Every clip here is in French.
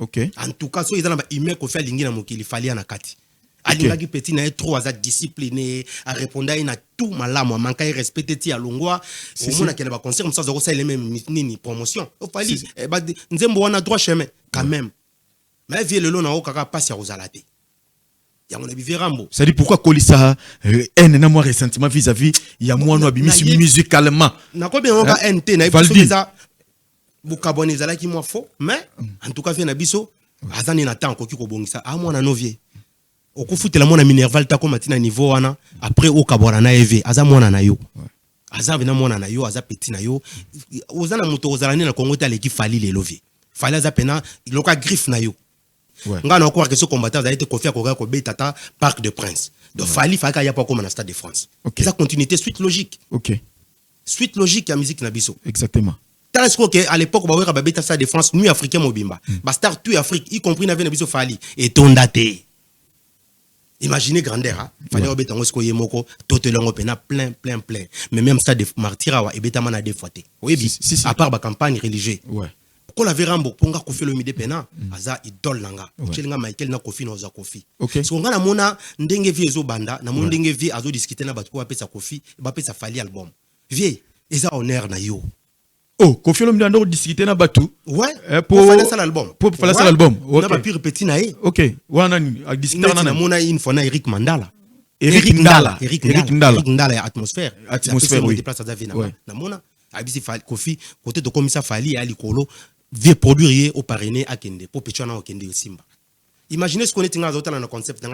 Ok. En tout cas, so ils ont aimé qu'on fait l'ingé na mokili fallait na kati. Alingaki petit na trop à discipliné, à répondre à tout malamu, manquer respecter ti alongwa. Au moins na ba concert comme ça ça les mêmes nini promotion. Au fallait nzembo wana droit chemin quand même. Mais vie le long na okaka passe à ozalate. Ya mon abi Rambo. Ça dit pourquoi Kolisa haine na moi ressentiment vis-à-vis ya moi no abimisi musicalement. Na ko bien on va NT na biso bukabone zalaki moi faux mais en tout cas vie na biso azani na temps ko ki ko bongisa a moi na novie. Okufutela mona minerval ta ko matina niveau wana après okabora na EV aza mona na yo. Aza vena mona na yo aza petit na yo. Ozana moto ozalani na Congo ta leki fali le lovi. Fali aza pena loka griffe na yo. Nga na ko que ce combattant a été confié à ko betata Parc de Prince. Donc fali faka ya pas comme na Stade de France. Ça continuité suite logique. OK. Suite logique à musique na biso. Exactement. Est-ce que à l'époque ba wera ba beta Stade de France nuit africain mobimba. Ba star tout Afrique y compris na na biso fali et tondate. Imaginez grandeur, hein? Fallait obéter en ce moko, tout le long plein. Mais même ça, des martyrs, et bêta mana des fois. Oui, si. À part la campagne religieuse. Ouais. Pourquoi la Verambo, pour nga kofi le midi pena, aza idole nanga. Chelinga Michael na kofi na oza kofi. Ok. So nga na mona ndenge vie ezo banda, na mona ndenge vie azo discuter na batu ko apesa kofi, ba pesa fali album. Vie, eza honneur na yo. Oh, Kofi Olomide ando discuter na batu. Ouais. Pour faire ça l'album. Pour faire ça l'album. On a pas pu répéter na e. OK. Wana ni a discuter na mona une fois na Eric Mandala. Eric Ndala ya atmosphère oui. Déplace à Vina. Na mona abisi Kofi côté de commissaire Fali à Likolo vie produire au parrainé à Kende pour petchana au Kende Simba. Imaginez ce qu'on est dans un concept dans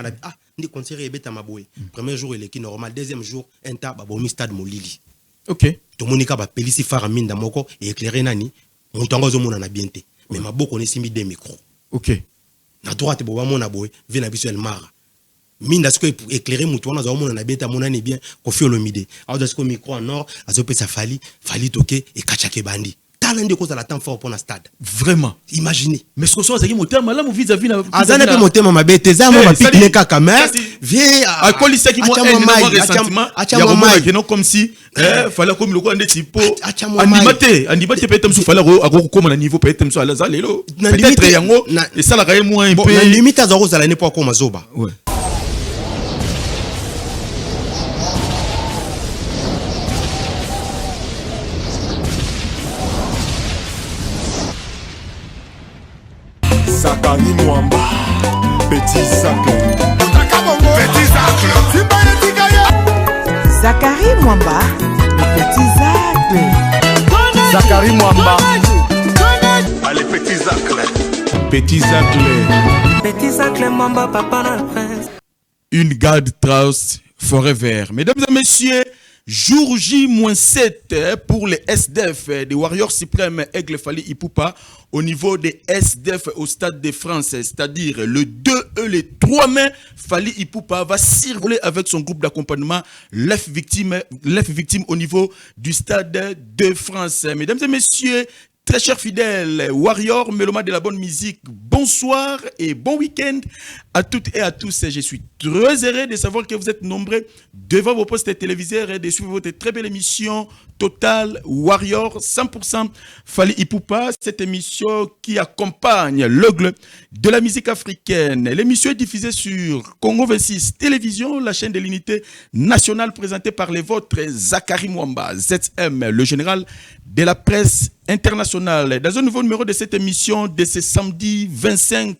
ni concert et beta maboy. Premier jour il est normal, deuxième jour enta babomi stade Molili. OK. To monika ba pelisi faraminda moko et éclairer nani mutango zo mona na bienté. Mais maboko ne simi des micros. OK. Na droite bo mona boy vina biso el mara. Minda ce que éclairer mutu wana zo mona na beta mona ni bien Kofi Olomide. Alors de ce que micro en or azo pesa fali toquer et kachake bandi. Talent de cause à la temps fort pour un stade. Vraiment. Imaginez. Mais ce que soit c'est moteur malamu vis-à-vis na azana pe moteur ma bête za mo pique kaka mais vie à Kolisa qui moi énormément ressentiment il y a moment que non comme si fallait comme le quoi ndeti po animate peut-être me fallait ako comme na niveau peut-être me so ala lelo peut-être yango et ça la raye moins un peu na limite za ko zala ne pas comme zoba. Ouais. Zakari Mwamba, Petit Zacle. Zakari Mwamba, Petit Zacle. Zakari Mwamba. Allez, Petit Zacle. Petit Zacle. Petit Zacle Mwamba, papa na prince. Une garde Strauss forever. Mesdames et messieurs, jour J-7 pour les SDF des Warriors suprêmes Aigle Fally Ipupa au niveau des SDF au Stade de France, c'est-à-dire le 2 et le 3 mai, Fally Ipupa va circuler avec son groupe d'accompagnement l'F victime au niveau du Stade de France. Mesdames et messieurs, très chers fidèles, Warriors, mélomanes de la bonne musique, bonsoir et bon week-end à toutes et à tous. Je suis très heureux de savoir que vous êtes nombreux devant vos postes téléviseurs et de suivre votre très belle émission Total Warrior 100% Fally Ipupa, cette émission qui accompagne l'œil de la musique africaine. L'émission est diffusée sur Congo 26 Télévision, la chaîne de l'unité nationale présentée par les vôtres Zakari Mwamba, ZM, le général de la presse internationale. Dans un nouveau numéro de cette émission de ce samedi 25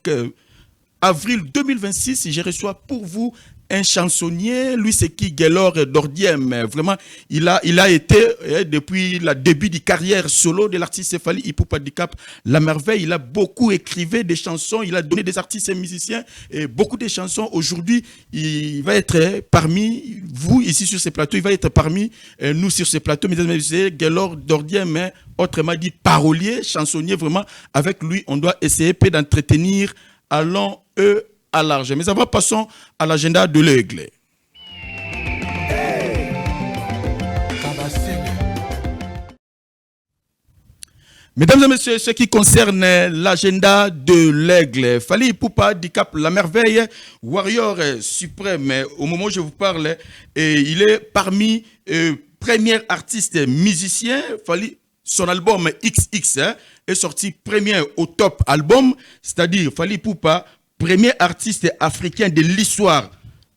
avril 2026, je reçois pour vous un chansonnier, lui c'est qui Gelor Dordiem. Vraiment, il a été depuis le début de carrière solo de l'artiste Fally Ipupa du Cap La Merveille. Il a beaucoup écrivé des chansons, il a donné des artistes et musiciens et beaucoup de chansons. Aujourd'hui, il va être parmi vous ici sur ce plateau, il va être parmi nous sur ce plateau. Mesdames et messieurs, Gelor Dordiem, autrement dit parolier, chansonnier. Vraiment, avec lui, on doit essayer d'entretenir à long à large. Mais avant, passons à l'agenda de l'aigle. Mesdames et messieurs, ce qui concerne l'agenda de l'aigle, Fally Ipupa du Cap La Merveille, Warrior suprême, au moment où je vous parle, il est parmi premiers artistes musiciens. Fally, son album XX, est sorti premier au top album, c'est-à-dire Fally Ipupa, premier artiste africain de l'histoire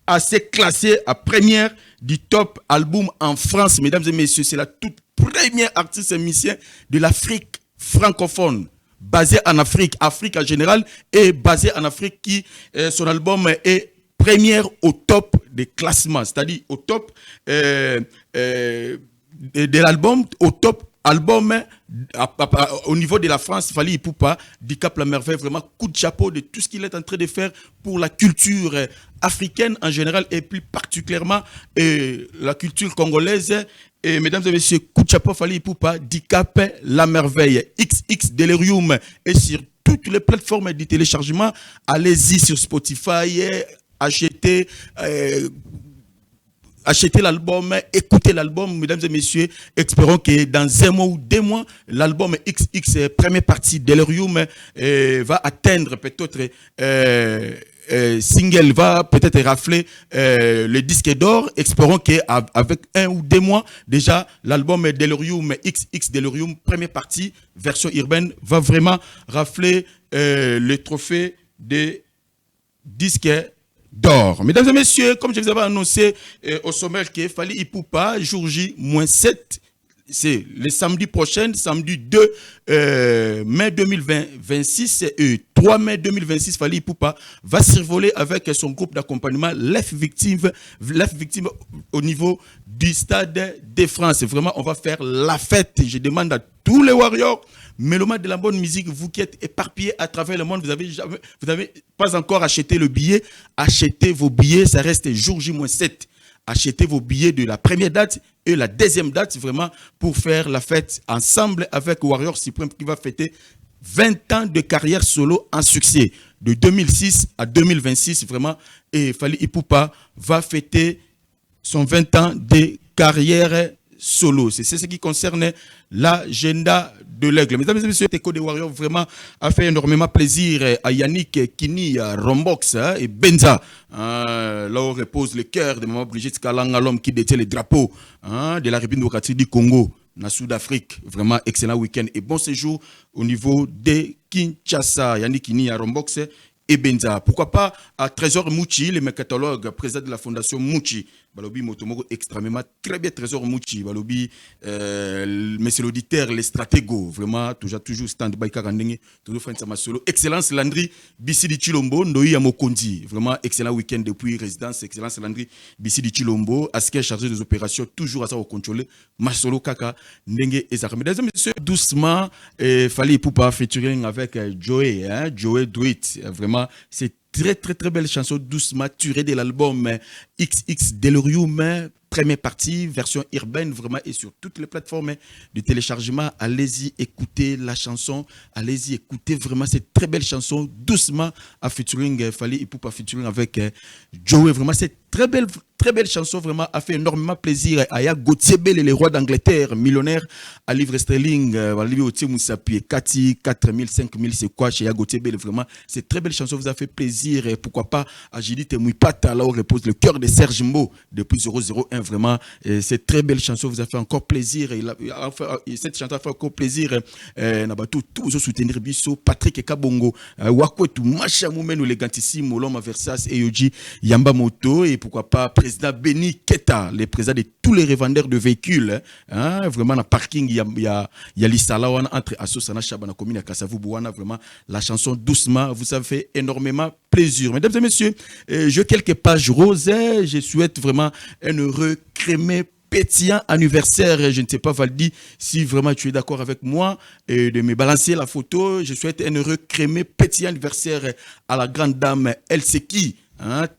assez classé à première du top album en France. Mesdames et messieurs, c'est la toute première artiste musicien de l'Afrique francophone, basé en Afrique, Afrique en général, et basé en Afrique, qui son album est première au top des classements, c'est-à-dire au top de l'album, au top album au niveau de la France. Fally Ipupa, Dicap la merveille, vraiment coup de chapeau de tout ce qu'il est en train de faire pour la culture africaine en général et plus particulièrement la culture congolaise. Et mesdames et messieurs, coup de chapeau Fally Ipupa, Dicap la merveille, XX Delirium et sur toutes les plateformes de téléchargement. Allez-y sur Spotify, achetez l'album, écoutez l'album, mesdames et messieurs. Espérons que dans un mois ou 2 mois, l'album XX, première partie Delirium, va atteindre peut-être single, va peut-être rafler le disque d'or. Espérons qu'avec 1 ou 2 mois, déjà, l'album Delirium, XX Delirium, première partie, version urbaine, va vraiment rafler le trophée des disques d'or. Mesdames et messieurs, comme je vous avais annoncé au sommaire que Fally Ipupa, jour J-7, c'est le samedi prochain, samedi 2 mai 2026 et 3 mai 2026, Fally Ipupa va survoler avec son groupe d'accompagnement Left Victim au niveau du Stade de France. Vraiment, on va faire la fête. Je demande à tous les warriors, mélomanes de la bonne musique, vous qui êtes éparpillés à travers le monde, vous n'avez pas encore acheté le billet, achetez vos billets, ça reste jour J-7. Achetez vos billets de la première date et la deuxième date, vraiment, pour faire la fête ensemble avec Warrior Supreme qui va fêter 20 ans de carrière solo en succès. De 2006 à 2026, vraiment, et Fally Ipupa va fêter son 20 ans de carrière solo. C'est ce qui concerne l'agenda de l'aigle. Mesdames et messieurs, Teco des Warriors vraiment a fait énormément plaisir à Yannick Kini, à Rombox et Benza. Là où repose le cœur de Maman Brigitte Kalanga, l'homme qui détient les drapeaux de la République démocratique du Congo, la Sud-Afrique. Vraiment excellent week-end et bon séjour au niveau de Kinshasa. Yannick Kini à Rombox et Benza. Pourquoi pas à Trésor Mouchi, le mécatologue, président de la fondation Mouchi. Balobi Motomoko extrêmement très bien Trésor Mouchi. Balobi, monsieur l'auditeur, les stratégo. Vraiment, toujours stand-by Karandenge, toujours fin de solo. Excellence Landry, Bissidi Chilombo, Ndoi Amokondi. Vraiment, excellent week-end depuis résidence. Excellence Landry, Bissidi Chilombo. Asker chargé des opérations, toujours à ça au contrôle. Masolo Kaka, Ndenge Ezara. Mesdames et messieurs, doucement, Fally Ipupa featuring avec Joey, Joey Do It. Vraiment, c'est très belle chanson doucement tirée de l'album XX Delirium, première partie, version urbaine, vraiment, et sur toutes les plateformes de téléchargement. Allez-y, écoutez la chanson, allez-y, écoutez vraiment cette très belle chanson, doucement, à featuring Fally Ipupa, featuring avec Joey. Vraiment, c'est très belle chanson, vraiment, a fait énormément plaisir à Aya Gauthier Bell, les rois d'Angleterre, millionnaire, à livre sterling, à livre au Moussapie, 4000, 5000, c'est quoi chez Aya Gauthier Bell, vraiment, cette très belle chanson vous a fait plaisir, et pourquoi pas à Judith Mouipata, là où repose le cœur de Serge Mbo, depuis 001, vraiment, et cette très belle chanson vous a fait encore plaisir, et cette chanson a fait encore plaisir, Nabatou, tous os soutenir Bisso, Patrick Kabongo, Wakwetu, Macha Moumeno, les Gantissimo, l'homme à Versace, Eyoji, Yamba Moto, et pourquoi pas président Beni Keta, le président de tous les revendeurs de véhicules, vraiment dans le parking, il y a l'Issala entre Assosana Chabana commune à Kassavou Bouana, vraiment la chanson doucement vous a fait énormément plaisir. Mesdames et messieurs, je quelques pages roses, je souhaite vraiment un heureux crémé pétillant anniversaire. Je ne sais pas, Valdi, si vraiment tu es d'accord avec moi de me balancer la photo. Je souhaite un heureux crémé pétillant anniversaire à la grande dame Elseki.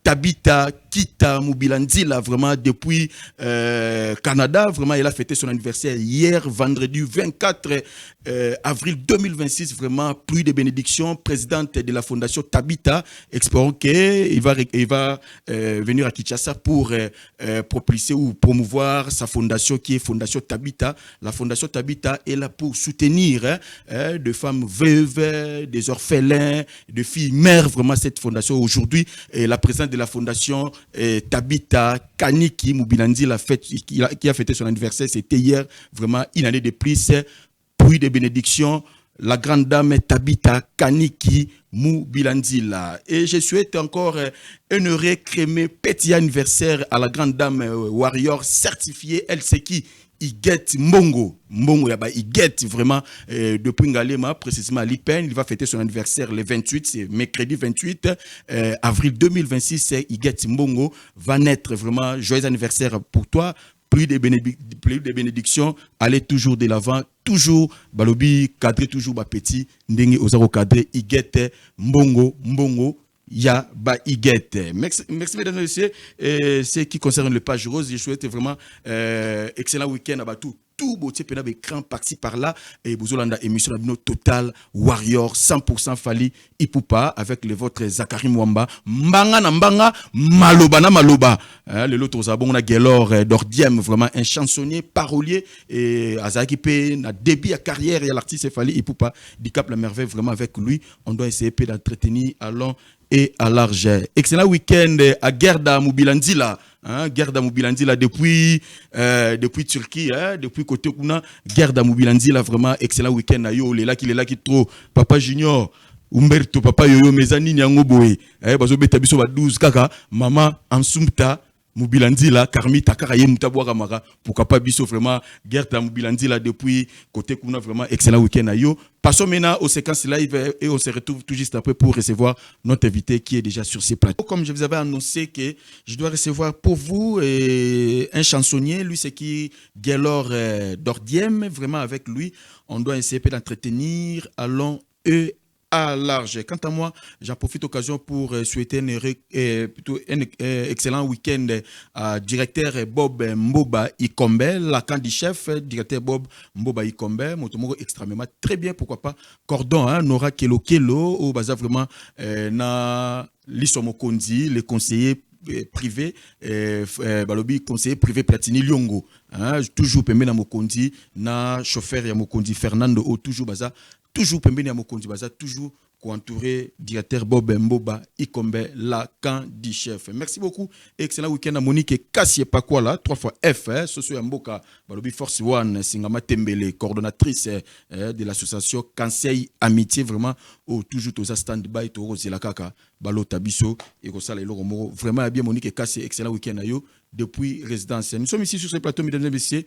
Tabita Kita Mubilanzila, vraiment depuis Canada, vraiment elle a fêté son anniversaire hier vendredi 24 avril 2026, vraiment pluie de bénédictions, présidente de la fondation Tabita. Espérons qu'il va venir à Kinshasa pour propulser ou promouvoir sa fondation qui est Fondation Tabita. La fondation Tabita est là pour soutenir des femmes veuves, des orphelins, des filles mères, vraiment cette fondation aujourd'hui. La présidente de la fondation Tabita Kaniki Mubilanzi qui a fêté son anniversaire, c'était hier, vraiment une année de plus, puis de bénédictions, la grande dame Tabita Kaniki Moubilandila. Et je souhaite encore un heureux crémé petit anniversaire à la grande dame warrior certifiée, elle c'est qui Iget Mbongo. Mbongo yaba Iget vraiment depuis Ngalema, précisément à Lipen. Il va fêter son anniversaire le 28, c'est mercredi 28 avril 2026. Iget Mbongo va naître vraiment. Joyeux anniversaire pour toi. Plus de bénédictions, allez toujours de l'avant, toujours balobi cadré toujours ba petit ndenge ozaro cadré Iget Mbongo ya ba Iget. Merci mesdames et messieurs. Ce qui concerne le page rose, je souhaite vraiment excellent week-end à tout beauté pena écran par-ci par-là et bozolanda émission de Total Warrior 100% Fally Ipupa avec les vôtres Zakari Mwamba mbanga na mbanga maloba na maloba le loto za bon na Gelor Dordiem vraiment un chansonnier parolier et azaki pe na début à carrière et l'artiste Fally Ipupa du Cap la merveille vraiment avec lui on doit essayer d'entretenir à long et à large. Excellent week-end à Gerda Moubilandila. Gerda Moubilandila depuis Turquie, depuis côté Kuna. Gerda Moubilandila vraiment excellent week-end à yo. Il est là qui trop. Papa Junior, Umberto, Papa Yoyo, Mezani Nyango Boé. Bazo betabiso ba 12 kaka. Maman Ansumta. Moubilandila, Karmi Takaraye Mutaboa Mara, pourquoi pas biso vraiment, Gerda Moubilandila depuis côté Kuna, vraiment excellent week-end à yo. Passons maintenant aux séquences live et on se retrouve tout juste après pour recevoir notre invité qui est déjà sur ces plateaux. Comme je vous avais annoncé que je dois recevoir pour vous un chansonnier, lui c'est qui Gelor Dordiem, vraiment avec lui, on doit essayer d'entretenir à long et à large. Quant à moi, j'en profite d'occasion pour souhaiter un excellent week-end à directeur Bob Mboba Ikombe, la candy chef, directeur Bob Mboba Ikombe, motomo extrêmement très bien, pourquoi pas, cordon, Nora Kelo, au bazar vraiment, na Lissomo Kondi, les conseillers privé balobi conseiller privé Platini Lyongo toujours pembe na Mokondi na chauffeur ya Mokondi Fernando o toujours baza toujours pembe na Mokondi baza toujours entouré directeur Bob Mboba Ikombe la candy chef. Merci beaucoup, excellent week-end à Monique Kassié Pakwala 3 fois F socio ya Mboka balobi Force One Singama Tembele coordonnatrice de l'association Conseil Amitié vraiment toujours aux stand-by to Rosela Kaka balo tabiso et kosala eloko moko vraiment bien Monique Kassié excellent week-end à yo depuis résidence. Nous sommes ici sur ce plateau mesdames et messieurs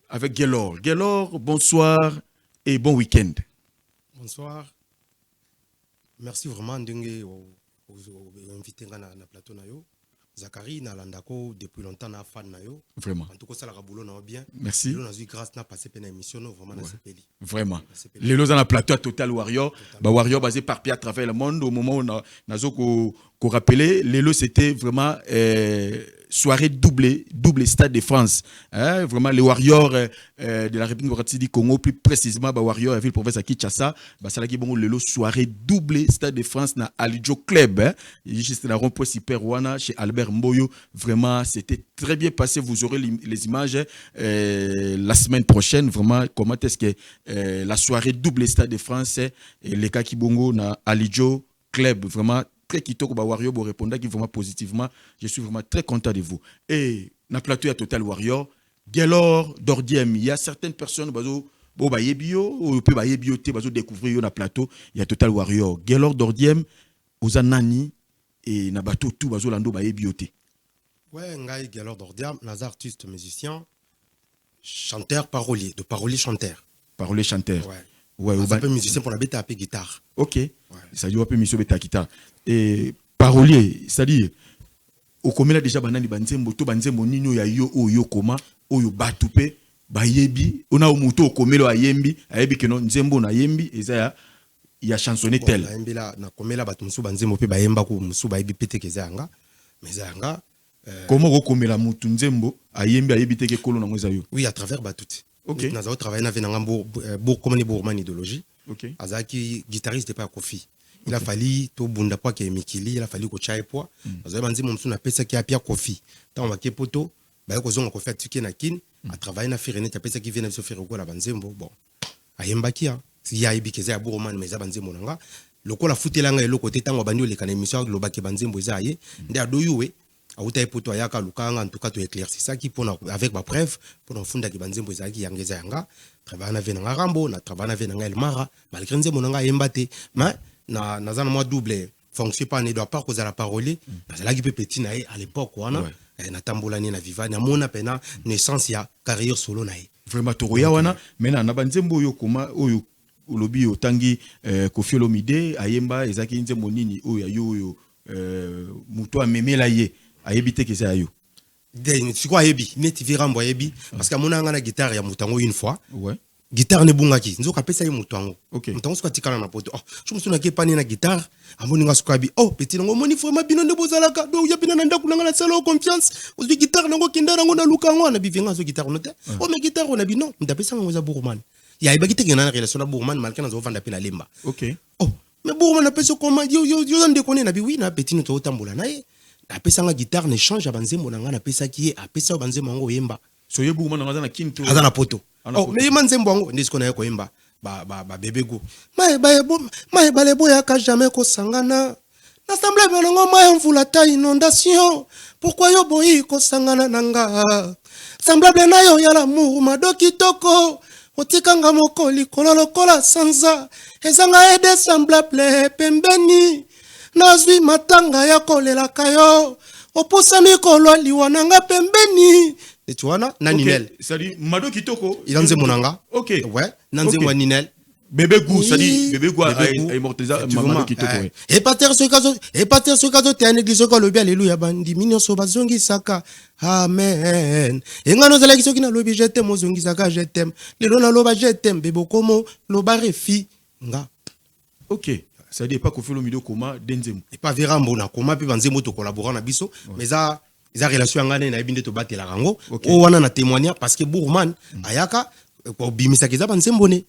avec Gelor, bonsoir et bon week-end. Bonsoir. Merci vraiment d'inviter na plateau na yo. Zakari na landako depuis longtemps na fan na yo. Vraiment. En tout cas ça la boulot na bien. Merci. Nous avons grâce na passer pena émission vraiment na sepeli. Vraiment. Les lots dans la plateau Total Warrior, bah Warrior basé par pied à travers le monde au moment où on a qu'on rappelait les lots c'était vraiment soirée double Stade de France. Vraiment les Warriors de la République démocratique du Congo, plus précisément bah Warriors la ville province à Kinshasa, bah ça là qui bon le lot soirée double Stade de France na Alijo Club. Juste la rond-point super Wana chez Albert Mboyo. Vraiment c'était très bien passé. Vous aurez les images la semaine prochaine. Vraiment comment est-ce que la soirée double Stade de France et les cas qui bongo na Alijo Club vraiment très kitoko ba Warrior bo répondre qui vraiment positivement. Je suis vraiment très content de vous. Et na plateau ya Total Warrior, Gelor Dordiem, il y a certaines personnes bazo bo ba yebio ou peut ba yebio te bazo découvrir yo na plateau, il y a Total Warrior. Gelor Dordiem ozanani et na bateau tout bazo lando ba yebio te. Ouais, ngai Gelor Dordiem, les artiste musicien, chanteur parolier, de parolier chanteur. Parolier chanteur. Ouais. Ouais, un peu musicien pour la bête à peu guitare. OK. Ouais. Ça dit un peu musicien bête à guitare. Et parolier, c'est-à-dire au komela déjà banani banzembo to banzembo nino ya yo oyo koma oyo batupe bayebi ona omuto okomelo ayembi ayebi keno nzembo na yembi eza ya chansonner tel. Na yembi la na komela batu musu banzembo pe bayemba ko musu bayebi pete kezanga. Mais zanga comment okomela mutu nzembo ayembi ayebi teke kolo na ngeza yo. Oui, à travers batut. OK. Nous avons travaillé dans Bourg comme Bourgman idéologie. OK. Azaki guitariste pas Kofi. Il a fallu tout bunda poa ke Mikili, il a fallu ko chai poa. Azoy banzi momsu na pesa ki apia Kofi. Tant wa ke poto, ba ko zonga ko fait tuke na kin, a travailler na firene ta pesa ki vient se faire ko la banzembo. Bon. Ayemba ki a. Si ya ibi ke za Bourgman mais za banzembo nanga. Loko la futelanga eloko te tango bandi le kana émission lo ba ke banzembo za ye. Nda doyuwe. auta epoto ayaka lukanga en tout cas to éclaircir ça qui pour avec ma preuve pour funda ki banzembo ezaki yangeza yanga travail na venanga rambo na travail na venanga elmara malgré nzembo nanga yembate mais na zana moi double fonction pas ne doit pas causer la parole parce que qui petit na à l'époque wana na tambolani na vivani na mona pena naissance ya carrière solo na vraiment toroya wana mena na banzembo oyo koma oyo lobi otangi Koffi Olomide ayemba ezaki nzembo nini oyo ayo muto amemela ye ayebite ke ça ayo c'est quoi ayebi net virambo ayebi parce que mona nga na guitare ya mutango une fois ouais guitare ne bungaki nzoka pesa ye mutango okay mutango soka tikala na poto oh je me souviens que pani na guitare amoni nga sokabi oh petit ngo moni vraiment bino ne bozalaka do ya bina na ndaku nga na sala confiance ozwi guitare ngo kindara ngo na lukango na bivenga zo guitare note oh mais guitare on a bi non ndapesa ngo za Bourman ya ibaki te na relation na Bourman malgré na zo vanda pe na lemba okay oh mais Bourman na pesa comment yo ndé connaît na bi oui na petit no to tambola na ye apesa nga guitare ne change abanzembo na nga na pesa ki apesa abanzembo ngo yemba so ye Bourman nga na kinto azana poto oh mais manzembo ngo ndisiko na ye ko yemba ba bébé go mai balebo ya ka jamais ko sangana na semble benongo mai mvula ta inondation pourquoi yo boyi ko sangana nanga semblable na yo ya l'amour madoki toko otikanga moko likolo lokola sanza ezanga ede semblable pembeni nazwi matanga ya kolela kayo opusa mikolo liwananga pembeni tu vois na Ninel c'est-à-dire Mado Kitoko il anze monanga OK ouais nanze wa Ninel bébé Gou c'est-à-dire bébé Gou a immortalisé Mado Kitoko et pater ce cadeau t'es en église ko lobi alléluia bandi minyo so bazongi saka amen engano zala kisoki na lobi je t'aime ozongi saka je t'aime lelo na loba je t'aime bebo komo loba refi nga OK ça dit pas Koffi Olomide koma denzemo et pas virambo na koma pe banzemo to collaborer na biso mais ça ils a relation ngane na binde to batela rango o wana na témoigner parce que Bourman ayaka ko bimisa kiza banzembo ne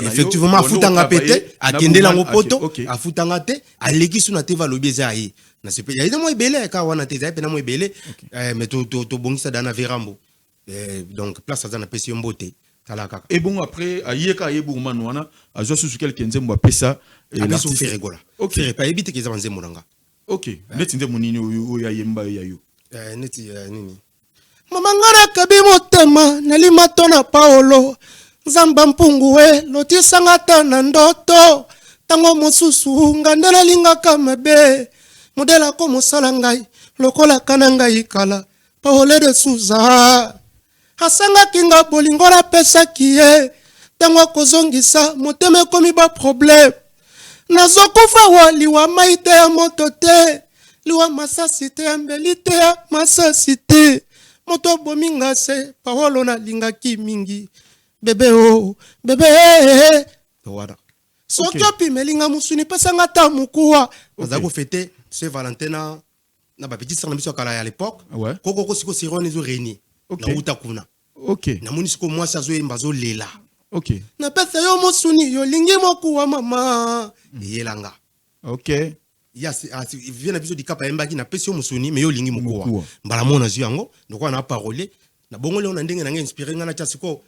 effectivement afutanga pete akendela ngo poto afutanga te aleki suna te valobi za yi na sepe ya ida mo ebele ka wana te za pe na mo ebele mais to bongisa dana virambo donc place za na pesi mbote kala kaka et bon après ayeka ye Bourman wana azo susu quelqu'un nzembo apesa l'artiste fait rigola OK pas éviter kiza banzembo nanga OK neti nzembo nini oyo ya yemba ya yo neti nini mama ngana kabi motema nalima tona Paolo Zamba mpunguwe lotisanga ta na ndoto tango mosusu ngandela linga kamabe modela ko mosala ngai lokola kana ngai kala Paolo de Souza asanga kinga bolingo la pesa kiye tango kozongisa moteme komi ba problème nazokufa waliwa maite ya motote liwa masasite ya mbelite ya masasite moto bominga se Paolo na linga ki mingi bébé oh bébé voilà soki opimelinga musuni pesanga ta mukuwa aza kofete Saint Valentin na ba petit sœur na biso kala ya l'époque koko siko sirone zo réuni na uta kuna OK na moni siko mwasi azo yemba zo lela OK na pesa yo musuni yo lingi mokuwa mama yelanga OK yes vient na biso dikapa yemba ki na pesa yo musuni mais yo lingi mokuwa mbala mona zo yango ndoko na parole na bongole on ndenge na inspiré ngana tia siko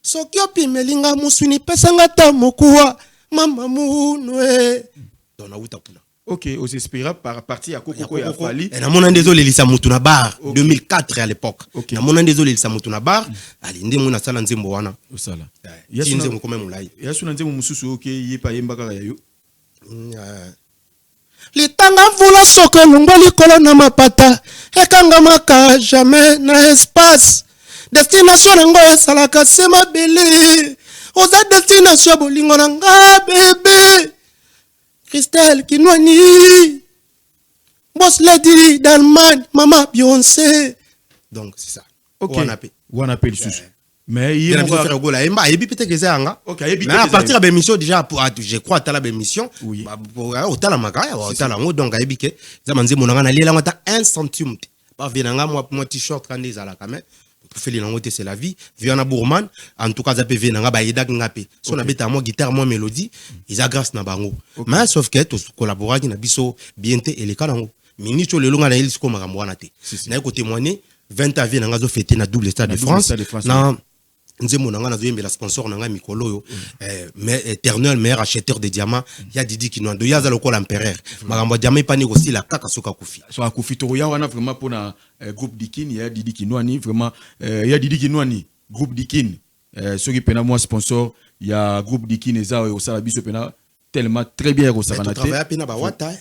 soki opimelinga musuni pesanga ta mokuwa mama munwe dona uta kuna OK aux espéra par partie à Koko ya Fali et na mona désolé lisa mutu na bar 2004 à l'époque na mona désolé lisa mutu na bar ali ndé mona sala nzembo wana osala ya nzembo comme mulai ya suna nzembo mususu OK yepa yemba kaka ya yo litanga mvula soko lungwa likolo na mapata ekanga maka jamais na espace destination nango esalaka se mabele oza destination bolingo na nga bébé Christelle Kinwani boss lady d'Allemagne maman Beyoncé donc c'est ça OK on appelle susu mais il y a gola emba ebi peut-être que ça anga OK mais à partir de l'émission déjà je crois à la émission au tala makaya au tala ngo donc ebi ke za manze monanga na lela ngata 1 centime pas venanga moi t-shirt quand des ala quand même Feli nangote c'est la vie Viana Bourman en tout cas ça peut venir nanga ba yedak ngape so na beta moi guitare moi mélodie ils a grâce na bango mais sauf que tous collaborer na biso bienté et les kanango ministre le longa na il ko makambo wana te na ko témoigner 20 avions nanga zo fêter na double stade de France na nzembo nanga nazoyembela sponsor nanga mikolo yo mais éternel meilleur acheteur de diamants ya Didi Kinwando ya za lokola empereur makambo diamant ipani aussi la kaka soka kufi so akufi to ya wana vraiment pour na groupe Dikin ya Didi Kinwani vraiment ya Didi Kinwani groupe Dikin ceux qui pena moi sponsor ya groupe Dikin eza au sala biso pena tellement très bien au sala na te travailler pena ba wata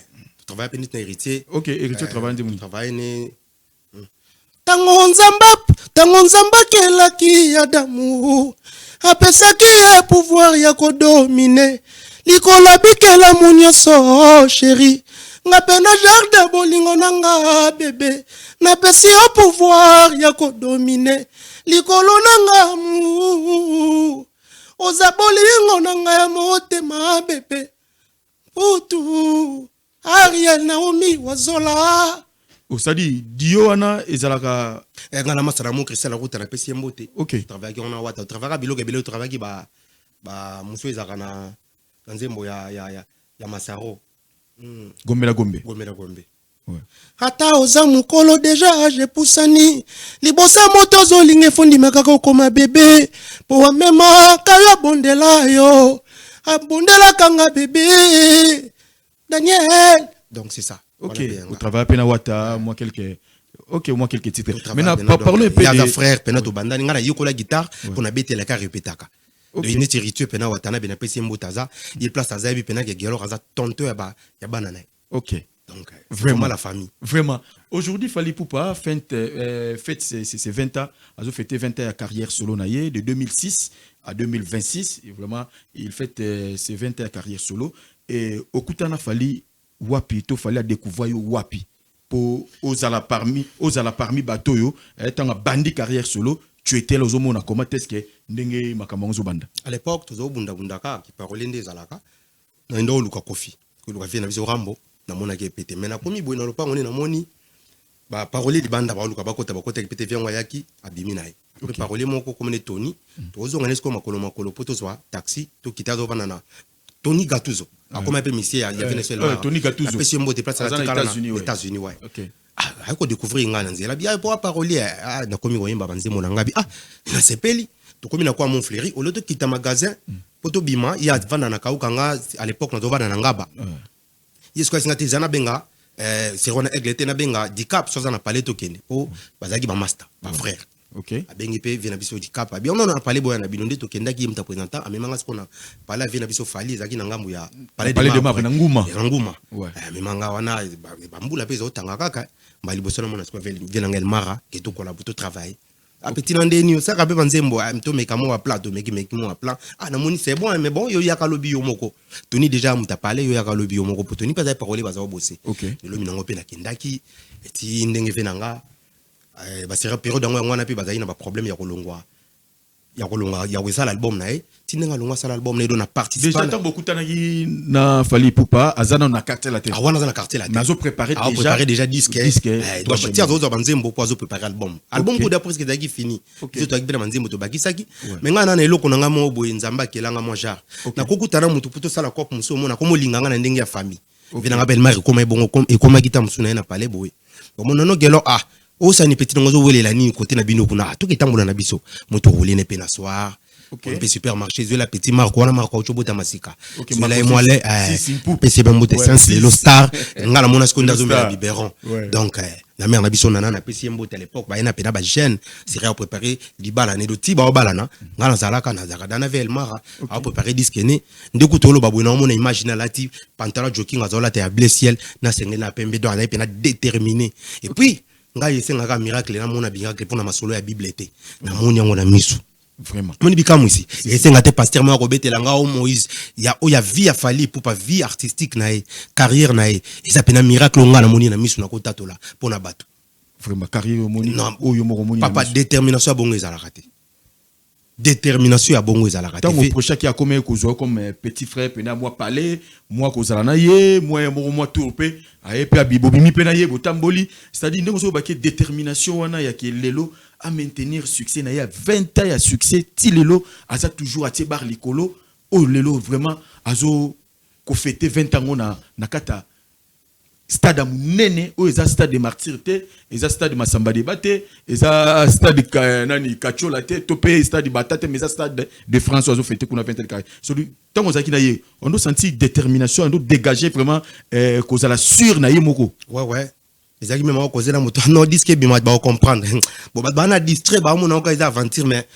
travailler pena héritier OK héritier travailler ndemu travailler ne Tango nzamba kelaki Adamu apesaki ya pouvoir ya kodomine likola bikela munyoso chéri nga pena jardin bolingo nanga bébé na pesi ya pouvoir ya kodomine likolo nanga mu oza bolingo nanga ya motema bébé putu Ariel Naomi wazola osadi Diona ezalaka ngana masara mo Christian la route na pesi mbote OK travailler on a wata travailler biloke belo travailler ba muso ezaka na nzembo ya Masaro Gombe Gombe ouais ata oza mukolo deja je pusani libosa moto zolinge fundi makaka koma bébé po wa mema kayo bondela yo abondela kanga bébé Daniel donc c'est ça. OK, au travail pena wata moi quelques titres. Maintenant parlons un peu de frère pena to bandani ngana yokola guitare pour na bete la ka répétaka. Okay. Une rituel pena wata na bena pesi mbotaza, il place aza bi pena ke gelo aza tonto ya banana. OK. Donc vraiment la famille. Vraiment. Aujourd'hui Fally Ipupa fête ses 20 ans, a fêté 20 ans de carrière solo naie de 2006 à 2026 et vraiment il fête ses 20 ans de carrière solo et okutana Fally wapi to fallait découvrir wapi pour ozala parmi bato yo tanga bandi carrière solo tu étais là au mona comment est-ce que ndenge makamango banda à l'époque tozo bunda ka ki parole ndezalaka na ndo luka kofi ko luka vient na biso rambo na mona ke pété mais na komi boy na lopango na moni ba parole di banda ba luka bakota pété vient yaki abimi nae le parole moko comme ne Tony tozo ngane sko makolo poto zwa taxi to kitazo banana Tony Gattuso akoma pe monsieur ya Venezuela Tony Gattuso pesi mbo te place la États-Unis ouais OK ko découvrir ngana nzela bia po parole na komi koyemba banzemo na ngabi na sepeli to komi na kwa mon fléri au lieu de quitter magasin poto bima ya vanda na kaukanga à l'époque na dovana na ngaba yesko singati zana benga serona eglete na benga dicap soza na palais tokende po bazaki ba master ba frère OK abengi pe vient na biso dicap abi on a parlé boya na binonde tokenda ki mta présentant amemanga skona parler vient na biso Fally zaki na ngambu ya palais de Marbre na nguma ouais amemanga wana bambula pe zo tanga kaka mbali boso na mona sko vient na ngel mara ke to kola buto travail a petit ndeni ça ka pe banzembo mto mekamo wa plateau meki mo wa plan na moni c'est bon mais bon yo yaka lobi yo moko Tony déjà muta parler yo yaka lobi yo moko pour Tony pas za parole baza bosser OK le minango pe na kindaki eti ndenge venanga ba sera période ngo ngwana pe bazali na ba problème ya kolongwa ya wesa l'album na tinenga longwa sala album na do na participer déjà tant beaucoup tanaki na Fally Ipupa azana na quartier la tête wana za na quartier la tête nazo préparer déjà disque doit partir zo banzembo pour zo préparer album pour d'après ce que daki fini zo to akibela manzembo to bakisaki mais ngana na eloko nanga mo boye nzamba kelanga mo jar na kokutana mutu puto sala kopo muso mona komo linganga na ndenge ya famille vinanga bel mari koma bongo comme et koma kita musuna na palais boye bon non gelo osa ni petit ngozo welela ni côté na bino kuna to ketambola na biso moto rouler ne pe na soir on peut supermarché zo la petit marque wana marque auto bota masika so la moi les PC bambote sens le star ngala mona seconde zo mela biberon donc la mère na biso nana na PC mbote à l'époque ba ina pena ba jeune c'est réa préparer di bala ne do ti ba balana ngala zalaka na zakada na vel mara a préparer disque ne ndeku tolo ba bona mona imagine la ti pantalon jogging azola te à bleu ciel na sengé na pembe do na pena déterminé et puis nga yesengaka miracle na mona miracle pour na masolo ya bible te na moni yango na misu vraiment moni bikamu ici yesenga te pasteur mo akobetela nga o Moïse ya vie ya Fally pour pas vie artistique na carrière na ça pena miracle nga na moni na misu na kotatola pour na bato vraiment carrière moni oyo moko moni papa détermination bongo ezalaka te détermination ya bongo ezalaka te tant au prochain qui a comme petit frère pena moi parler moi kozala na ye moi tourpe aye pe abibobimi pena ye botamboli c'est-à-dire ndeko so baké détermination wana ya kelelo à maintenir succès na ya 20 ans ya succès ti lelo aza toujours atie bar likolo o lelo vraiment azo ko fêter 20 ans na kata stade munene o eza stade de martyr te eza stade masamba de bate eza stade nani kachola te topé stade batate mais eza stade de France ozo fêter kuna 20 carré celui tant on zaki na ye on doit sentir détermination on doit dégager vraiment cause la sur na ye moko ouais ezaki même cause na moto non disque bima ba comprendre bon ba na distrait ba mon ka eza aventure mais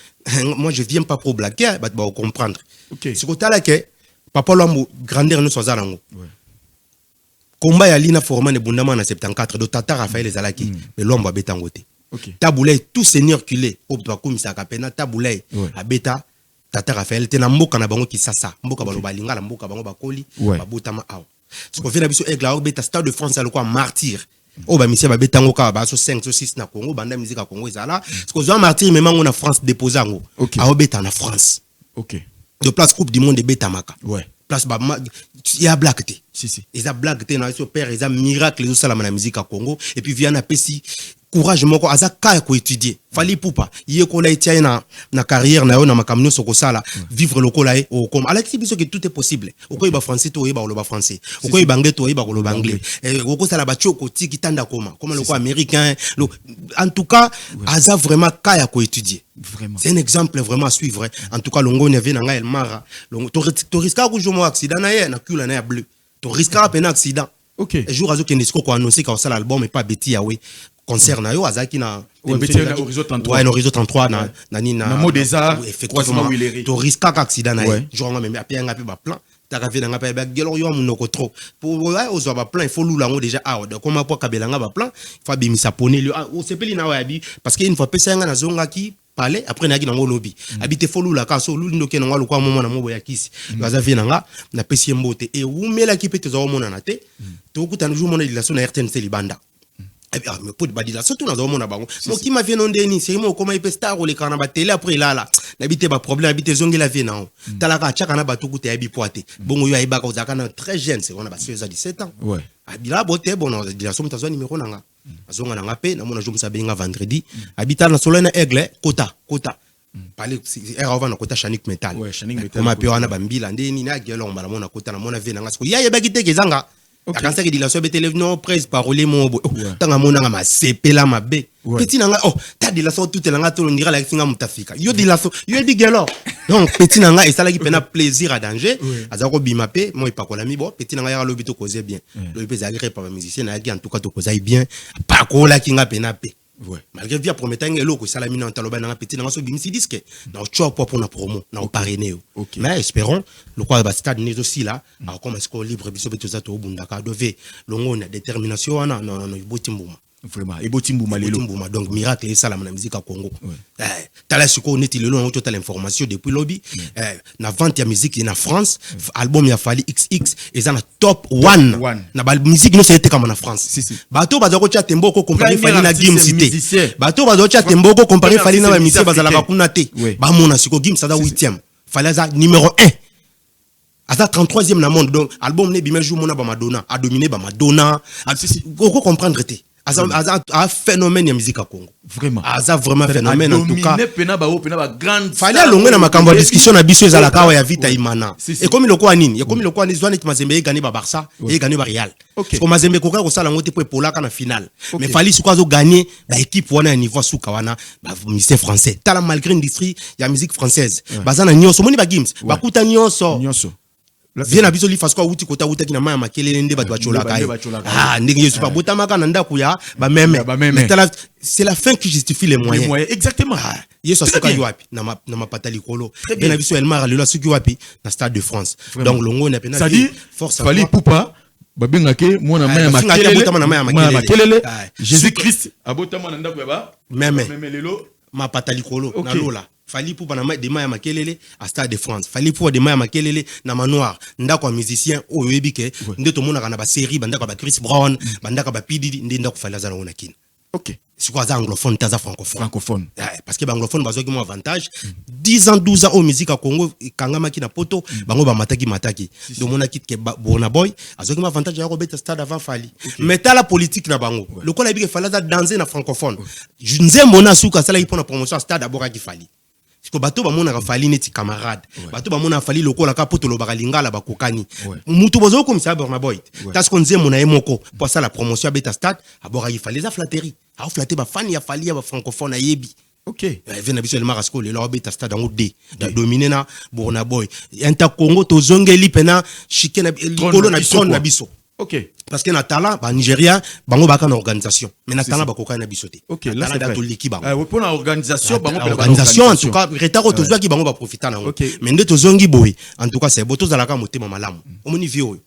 moi je viens pas pour blaguer ba comprendre OK ce côté là que papa lo grandeur nous soza nango combat ya lina format ne bundama na 74 do tata Raphaël ezalaki mais l'homme abeta ngote taboulay tout seigneur culé au bakumisa kapena taboulay abeta tata Raphaël te na mboka na bango kisasa mboka balo balinga na mboka bango bakoli babotama aw ce qu'on fait na biso egla beta stade de France aloko martyr o ba misia babeta ngo ka ba so 5 so 6 na Congo banda musique à Congo ezala ce qu'on zo martyr mais mango na France déposer ngo aw beta na France de place coupe du monde beta maka place ba il y a blague té si ils a blague té na so père ils a miracle zo sala na musique à Congo et puis vient na pesi courage moko aza ka ko étudier fali poupa yé ko la etia na carrière na yo na makamno soko sala vivre le kolai au comme ala biso que tout est possible oko ba français to ba lo ba français oko ba anglais to ba lo anglais oko sala ba choko tiki tanda comme le ko américain en tout cas aza vraiment ka ko étudier vraiment c'est un exemple vraiment à suivre en tout cas longo ne vient nga el mara longo to risque ko jomo accident na ye na kula na ya bleu to risque à peine accident et jour azo ke ndisco ko annoncer ka sala album et pas beti ya we concert na yo azaki na Horizon 33 ouais Horizon 33 na mot des arts effectivement to risque accident na ye jour même apia nga pe ba plan ta ka vena nga pe ba gelo yo munoko trop pour ouais ozo ba plan il faut lula ngo déjà ah de comment pour kabela nga ba plan il faut bimisa pone le o sepeli na wa bi parce que une fois pesa nga na zonga ki parler après na ki na ngo lobby habite folu la ka so lulu ndoke na ngalo kwa momo na mobo ya kisi baza vena nga na pesi mbote et umela ki pete zo mona na te to kutana jour mona relation na RTNC libanda mais pour badila surtout na zo mona bango mo ki ma vient non deni c'est mo comment il peut star ou les kana ba télé après là n'habite ba problème habite zongi la vie na talaka chaka na batuku te abi poate bongo yo aiba ka ozaka na très jeune c'est on a ba 16 à 17 ans ouais abila bote bon la somme tazo numéro nanga azonga nanga pe na mona jour msabenga vendredi habita na solena aigle kota parler era ova na kota Chanik Metal ma pe wana bambila ndeni na gelo mbala mona kota na mona vena ngasko ya yeba kiteke zanga akansa ke dilaso betele non presse parole mo tanga mona nga masepela mabe petit nanga ta dilaso tout elanga to ndira la finga mutafika yo dilaso yo di gelo donc petit nanga esala ki pena plaisir à danger azako bima pe mo ipakola mi bo petit nanga ya lobi to causer bien lobi za gré par musicien na en tout cas to causer bien pakola kinga pena pe malgré via promettant eloko sala mina taloba na petit nanga so bimisi disque na chop pour na promo na parrainer mais espérons le quoi ba stade né aussi là comme est-ce qu'on libre biso beto za to bundaka dove longo na détermination wana non botimbuma vraiment et botimbuma lelo donc miracle et salam na musique à Congo tala siko neti lelo on total information depuis lobby na vente ya musique na France album ya Fali XX et na top 1 na ba musique no c'était comme en France bato bazako cha tembo ko comparer Fali na Gims cité bato bazako cha tembo ko comparer Fali na musique bazala bakuna te ba mona siko Gims ça da 8e Fali za numéro 1 Asa 33e na monde donc album ne bimel jour mona ba Madonna a dominé ba Madonna ko comprendre te un phénomène de musique à Congo. Vraiment. Asa vraiment phénomène en tout cas. Fallait alonga na makambo discussion na biso ezala kawa ya vita imana. Et comme le quoi nini, et comme le quoi ni Zwane Mazembe gagné ba Barça et gagné ba Real. Parce que Mazembe koka ko sala ngote pour polaka na finale. Mais fallait suka zo gagner ba équipe wana à niveau suka wana ba musicien français. Tala malgré industrie ya musique française. Bazana nyonso moni ba Gims, ba kuta nyonso. Viens abiso li fasko uti kota uta kina maya makelele nde bato bachola kai ndenge yesu pa botamaka na ndaku ya ba meme c'est la fin qui justifie les moyens exactement yesu asoka yoapi na mapata likolo viens abiso elmar lelo asoki yoapi na stade de France donc longo na pena force Fali poupa babengake mona maya makelele Jésus Christ abotama na ndaku ya ba meme lelo mapata likolo na lola Fali pour banama de maya makelele à Stade de France. Fali pour de maya makelele na manoir. Ndako musicien o yebike ndeto mona kana ba série bandako ba Chris Brown, bandako ba Pididi ndako fala za na kin. OK. C'est quoi ça anglophone taza francophone. Parce que anglophone bazoki mo avantage 10 ans 12 ans au musique à Congo kangama ki na poto bango ba mataki. Donc mona kit ke bona boy azoki mo avantage ya Robert Stade avant Fali. Mais ta la politique na bango. Le ko la bike fala za danser na francophone. Je nzembo na suka sala pour na promotion Stade d'abord ki Fali. que bato bamona fali neti camarade bato bamona fali lokola ka poto lobaka lingala bakokani mutu bozo comme ça Burna Boy parce qu'on disait mona emoko pour ça la promotion à Beta Stade abora il fallait la flatterie a flatter ba fan ya fali ya francophone à yebi. OK. Vena biso le Marasco le lo Beta Stade en D da dominer na Burna Boy enta Congo to zongeli pena shikena likolo na trône na biso. OK. Parce que na talent ba Nigeria bango baka na organisation mais na talent bakoka na biso te. OK, là c'est da to liki bango. Pour la organisation bango organisation en tout cas retard to zwa ki bango ba profiter na. Mais nde to zongi boy en tout cas c'est boto zalaka motema malamu. Omoni vieux.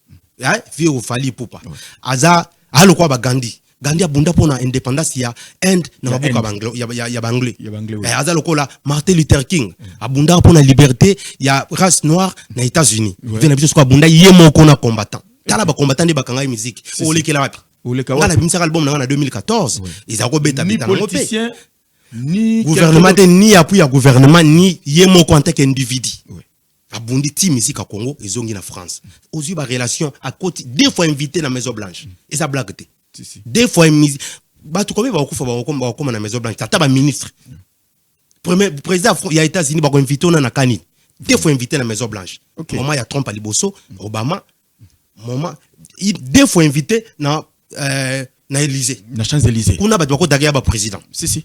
Vieux fali pupa. Aza alo kwa ba Gandhi. Gandhi abunda pona indépendance ya Inde na mabuka banglo ya banglais. Aza lokola Martin Luther King abunda pona liberté ya race noire na États-Unis. Vena biso ko abunda yemoko na combattant. Tala ba combattant de bakanga musique. Olekela wapi? Olekela. La musique album na 2014. Ils a beta ni politicien ni gouvernement ni appui à gouvernement ni yemoko en tant qu'individu. Abundi ti musique à Congo ezongi na France. Ozu ba relation à côté deux fois invité na Maison Blanche. Et ça blague te. Deux fois musique ba tout comme ba okufa ba comme na Maison Blanche. Tata ba ministre. Premier président ya États-Unis ba ko invité na Kani. Deux fois invité na Maison Blanche. Moment ya Trump à Liboso, Obama moment deux fois invité na Élysée na Champs-Élysées kuna bato bako dagia ba président si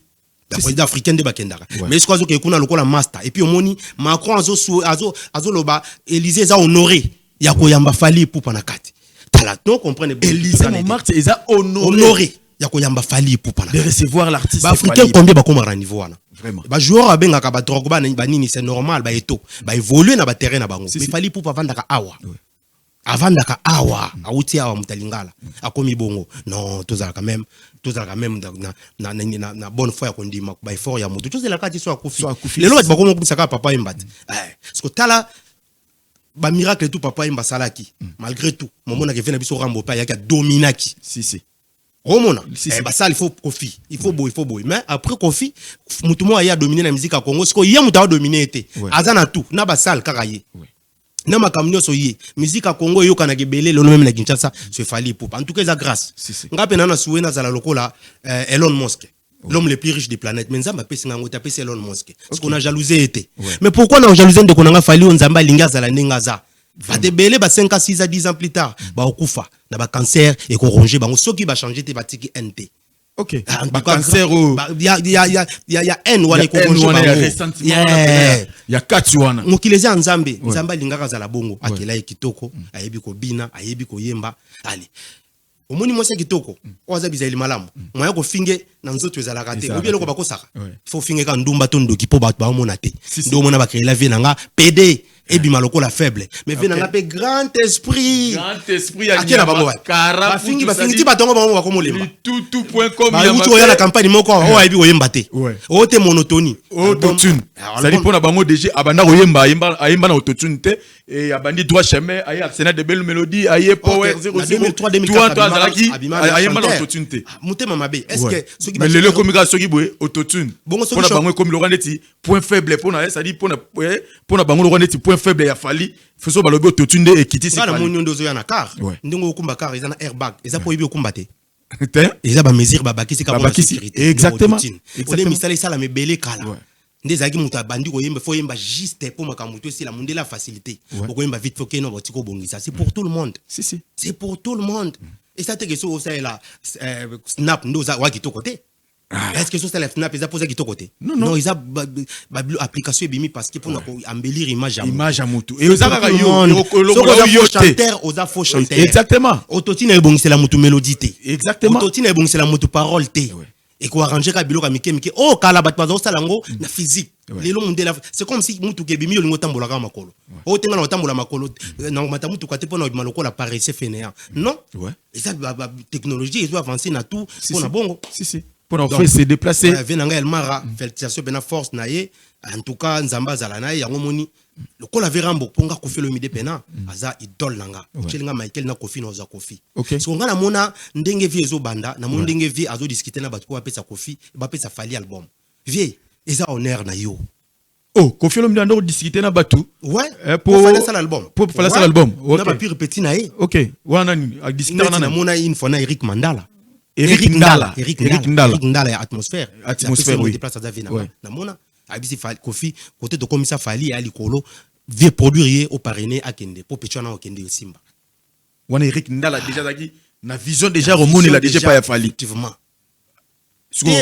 le président africain de bakendaka mais ce qu'on kuna lokola master et puis omoni Macron azo loba Élysée za honoré ya koyamba fali pupa na kati tala to comprendre Élysée Montmartre eza honoré ya koyamba fali pupa na de recevoir l'artiste africain combien ba komara niveau wana vraiment ba joueur abengaka ba Drogba ba nini c'est normal ba eto ba évoluer na ba terrain na bango mais fali pupa vandaka awa avandaka awa auti awa mutalingala akomi bongo non tozala quand même na bonne foi ya kondima ba effort ya mutu tozela kati so akufi lelo bati bakomo kubisaka papa imbati parce que tala ba miracle tout papa imba salaki malgré tout momona ke vena biso rambo pa yaka dominaki si romona ba sala il faut boy mais après Kofi mutu mo ya dominer na musique à Congo ce ko ya muta dominer été azana tout na ba sala kakaye na makamnyo soye musique à Congo yo kana gebele lo même na Kinshasa se fali pour en tout cas ça grâce ngape na souena za la lokola Elon Musk l'homme le plus riche des planètes mais nzamba pesi ngango tapesi Elon Musk parce qu'on a jalousé été mais pourquoi na jalousé de konanga fali on nzamba linga za la nengaza ba de belé ba 5 à 6 à 10 ans plus tard ba okufa na ba cancer et ko ronger bango soki ba changer te ba tiki NT. OK. Ba cancer il y a N wala ko il y a 4 wana. Mokileza nzambe, nzamba lingaka za la bongo, akela kitoko, ayebi ko bina, ayebi ko yemba. Allez. Omoni mwese kitoko, oza bizali malamu. Moya ko finge na nzoto ezala kate. Obi eloko bakosaka. Faut finge ka ndumba to ndoki po ba mona te. Ndo mona ba créer la vie nanga PD. Ebi maloko la faible mais vena ngape grand esprit akela bango ba fingi ti batongo bango ba komolema tout.com ya mutu ya la campagne moko o ayebi oyemba te o te monotonie autotune ça dit pona bango déjà abanda oyemba ayemba na autotune te et abandi droit chemin aye Arsenal de belle mélodie aye power 00 toi azalaki ayemba na autotune te mutema mabe est-ce que soki mais le communication ki boye autotune pona bango comme le rendeti point faible pona ça dit pona bango le rendeti point faible ya fali faisons balobi autotune de ekiti c'est la monyo ndozo ya na car ndingo okumba car eza na airbag eza po yebi okumba te eza ba mesure ba bakisi ka bonne sécurité exactement ole misala sala mebele kala ndezaki mutu abandi ko yemba fo yemba juste pour makamuto si la mondela facilité ko yemba vite faut que no botiko bongisa c'est pour tout le monde c'est pour tout le monde et ça te que so ça là snap ndoza wa kitoko te. Est-ce que c'est la FNAP ils a posé qui côté non ils a application bimi parce que pour embellir image à mutu et aux a faux chanteur exactement autotune est bon c'est la mutu mélodité exactement autotune est bon c'est la mutu parole té et ko arranger ka biloko mike oh kala bat pas ça lango na physique lelo mondela c'est comme si mutu ke bimi lingo tambola ka makolo o tenga na tambola makolo na mata mutu ka te pona maloko la paraissait fainéant non et ça technologie ils doivent avancer na tout pour na bongo pour en fait se déplacer venanga el mara félicitations bena force naie en tout cas nzamba zala naie yango moni le kola verambo ponga kofi lo mide pena aza idole nanga chelinga Michael na kofi na za kofi so ngana mona ndenge vie ezo banda na mona ndenge vie azo discuter na batu ko apesa kofi ba pesa fali album vie eza honneur na yo Kofi lo mide ndo discuter na batu pour faire ça l'album pour faire ça l'album na ba pire petit naie wana ni discuter na mona une fois na Eric Mandala Eric Ndala ya atmosphère oui déplace à Davina na mona abisi Kofi côté de commissaire Fali à likolo vie produire au parrainé à Kende pour pétuana au Kende Simba. On Eric Ndala déjà daki na vision déjà Romone il a déjà pas Fali. Effectivement.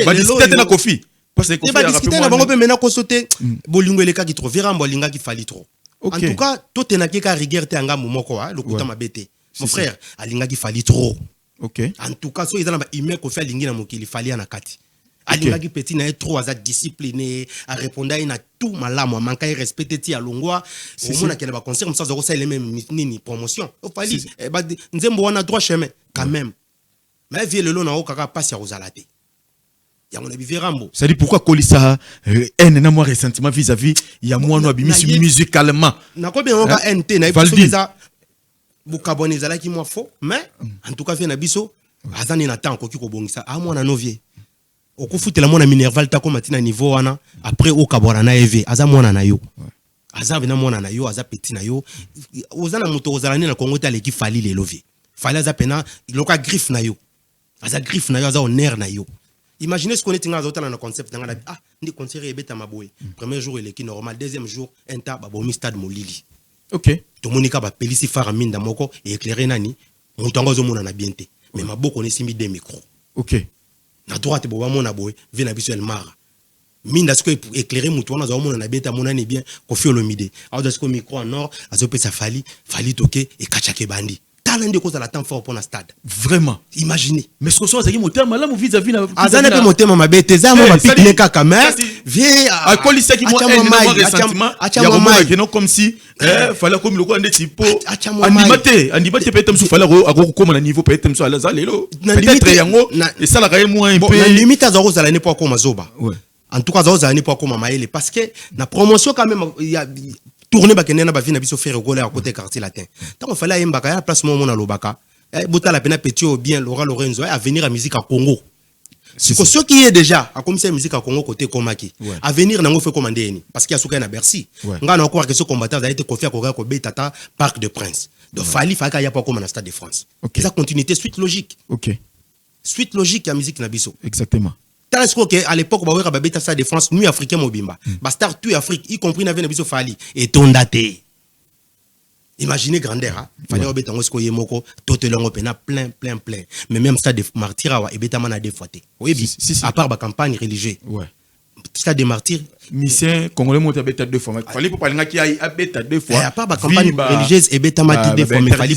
Va discuter na Kofi. Parce que va discuter na bango pe mena ko sauter bolingo eleka ki trop vera mbolinga ki Fali trop. En tout cas, tout est naqué qu'à rigueur te anga momoko le kuta mabete. Mon frère, alinga ki Fali trop. OK. En tout cas, so ils ont ba ime ko faire lingi na mokili Fali na kati. Alinga ki petit na trop à discipliné, à répondre à tout malamu, à manquer respecter ti alongwa, au moins na ba concert comme ça zo ça les mêmes nini promotion. Au Fali, ba nzembo wana droit chemin quand même. Mais vie le long na o kaka passe ya ozalate. Ya on a bivé Rambo. Ça dit pourquoi Kolisa un énorme ressentiment vis-à-vis il y a moi no abimisi musicalement. Na ko bien on va NT na ça bukabone zala ki moi faux mais en tout cas fait na biso azani na temps ko ki ko bongisa a moi na novie. Okufutela mona Minerval ta ko matina niveau wana après o kabora na EV aza mona na yo. Aza vena mona na yo aza petit na yo. Ozana moto ozalani na Congo ta leki Fali le lovi. Fali aza pena loka griffe na yo. Aza griffe na yo aza honneur na yo. Imaginez ce qu'on est dans un concept dans ah ni concert et beta maboy. Premier jour il est qui normal, deuxième jour enta babomi stade molili. OK. To monika ba pelisi fara minda moko et éclairer nani mutango zo mona na bienté. Mais maboko ne simi des micros. OK. Na droite bo ba mona boy, vena biso el mara. Minda ce que éclairer mutu wana zo mona na bienté mona ni bien Koffi Olomide. Alors de ce que micro en or azo pesa Fali toqué et kachake bandi. Talent de cause à la temps fort pour un stade. Vraiment. Imaginez. Mais ce que soit c'est moteur malamu vis-à-vis na azana pe moteur ma bête za mo pique kaka mais viens à Kolisa qui moi un ressentiment il y a moment que non comme si fallait comme le quoi ndeti po animate peut-être me fallait à comme na niveau peut-être me so ala lelo peut-être yango et ça la raye moins un peu na limite za ko zala ne pas comme zoba. En tout cas za zala ne pas comme maele parce que la promotion quand même il y a tourner bakene na ba vie na biso faire rigoler à côté quartier latin. Tant on fallait mbaka ya place mo na lobaka. Bota la pena petit ou bien Laura Lorenzo à venir à musique à Congo. C'est que ce qui est déjà à comme ça musique à Congo côté Komaki. À venir nango fait commander ni parce qu'il y a souka na Bercy. Nga na encore que ce combattant a été confié à Koga ko Betata Parc de Prince. Donc Fali faka ya pas comme na Stade de France. Ça continuité suite logique. OK. Suite logique à musique na biso. Exactement. Tant que à l'époque ba wera ba beta Stade de France nuit africain mobimba. Ba star tout Afrique y compris na biso Fali et tondaté. Imaginez grandeur, hein? Fallait au béton ce qu'il moko, tout le long plein. Mais même Stade de Martyrs, et béton mana des fois. Oui, à part la campagne religieuse. Ouais. Stade de Martyrs. Mission congolais monte à béton deux fois. Fallait pour parler qui a béton deux fois. À part la campagne religieuse et béton mana deux fois. Mais fallait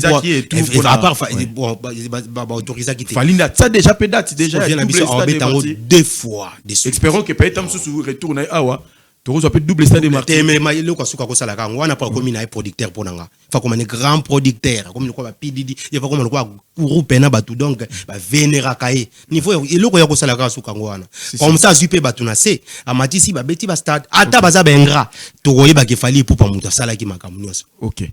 pour à part autoriser qui. Fallait ça déjà pédate déjà. Vient la mission à béton deux fois. Espérons que peut-être sous retourne awa. Tu as double stade de Martyrs. Mais le quoi souka ko sala ka ngwana pa comme na producteur pour nanga. Fa comme un grand producteur comme le quoi PDD, il fa comme le quoi groupe na batu donc ba vénéra kaé. Niveau il le quoi ko sala ka souka ngwana. Comme ça zupe batu na se amati si ba beti ba stade ata baza bengra. To koye ba ke Fali pour pa muta sala ki makamu nyonso. OK.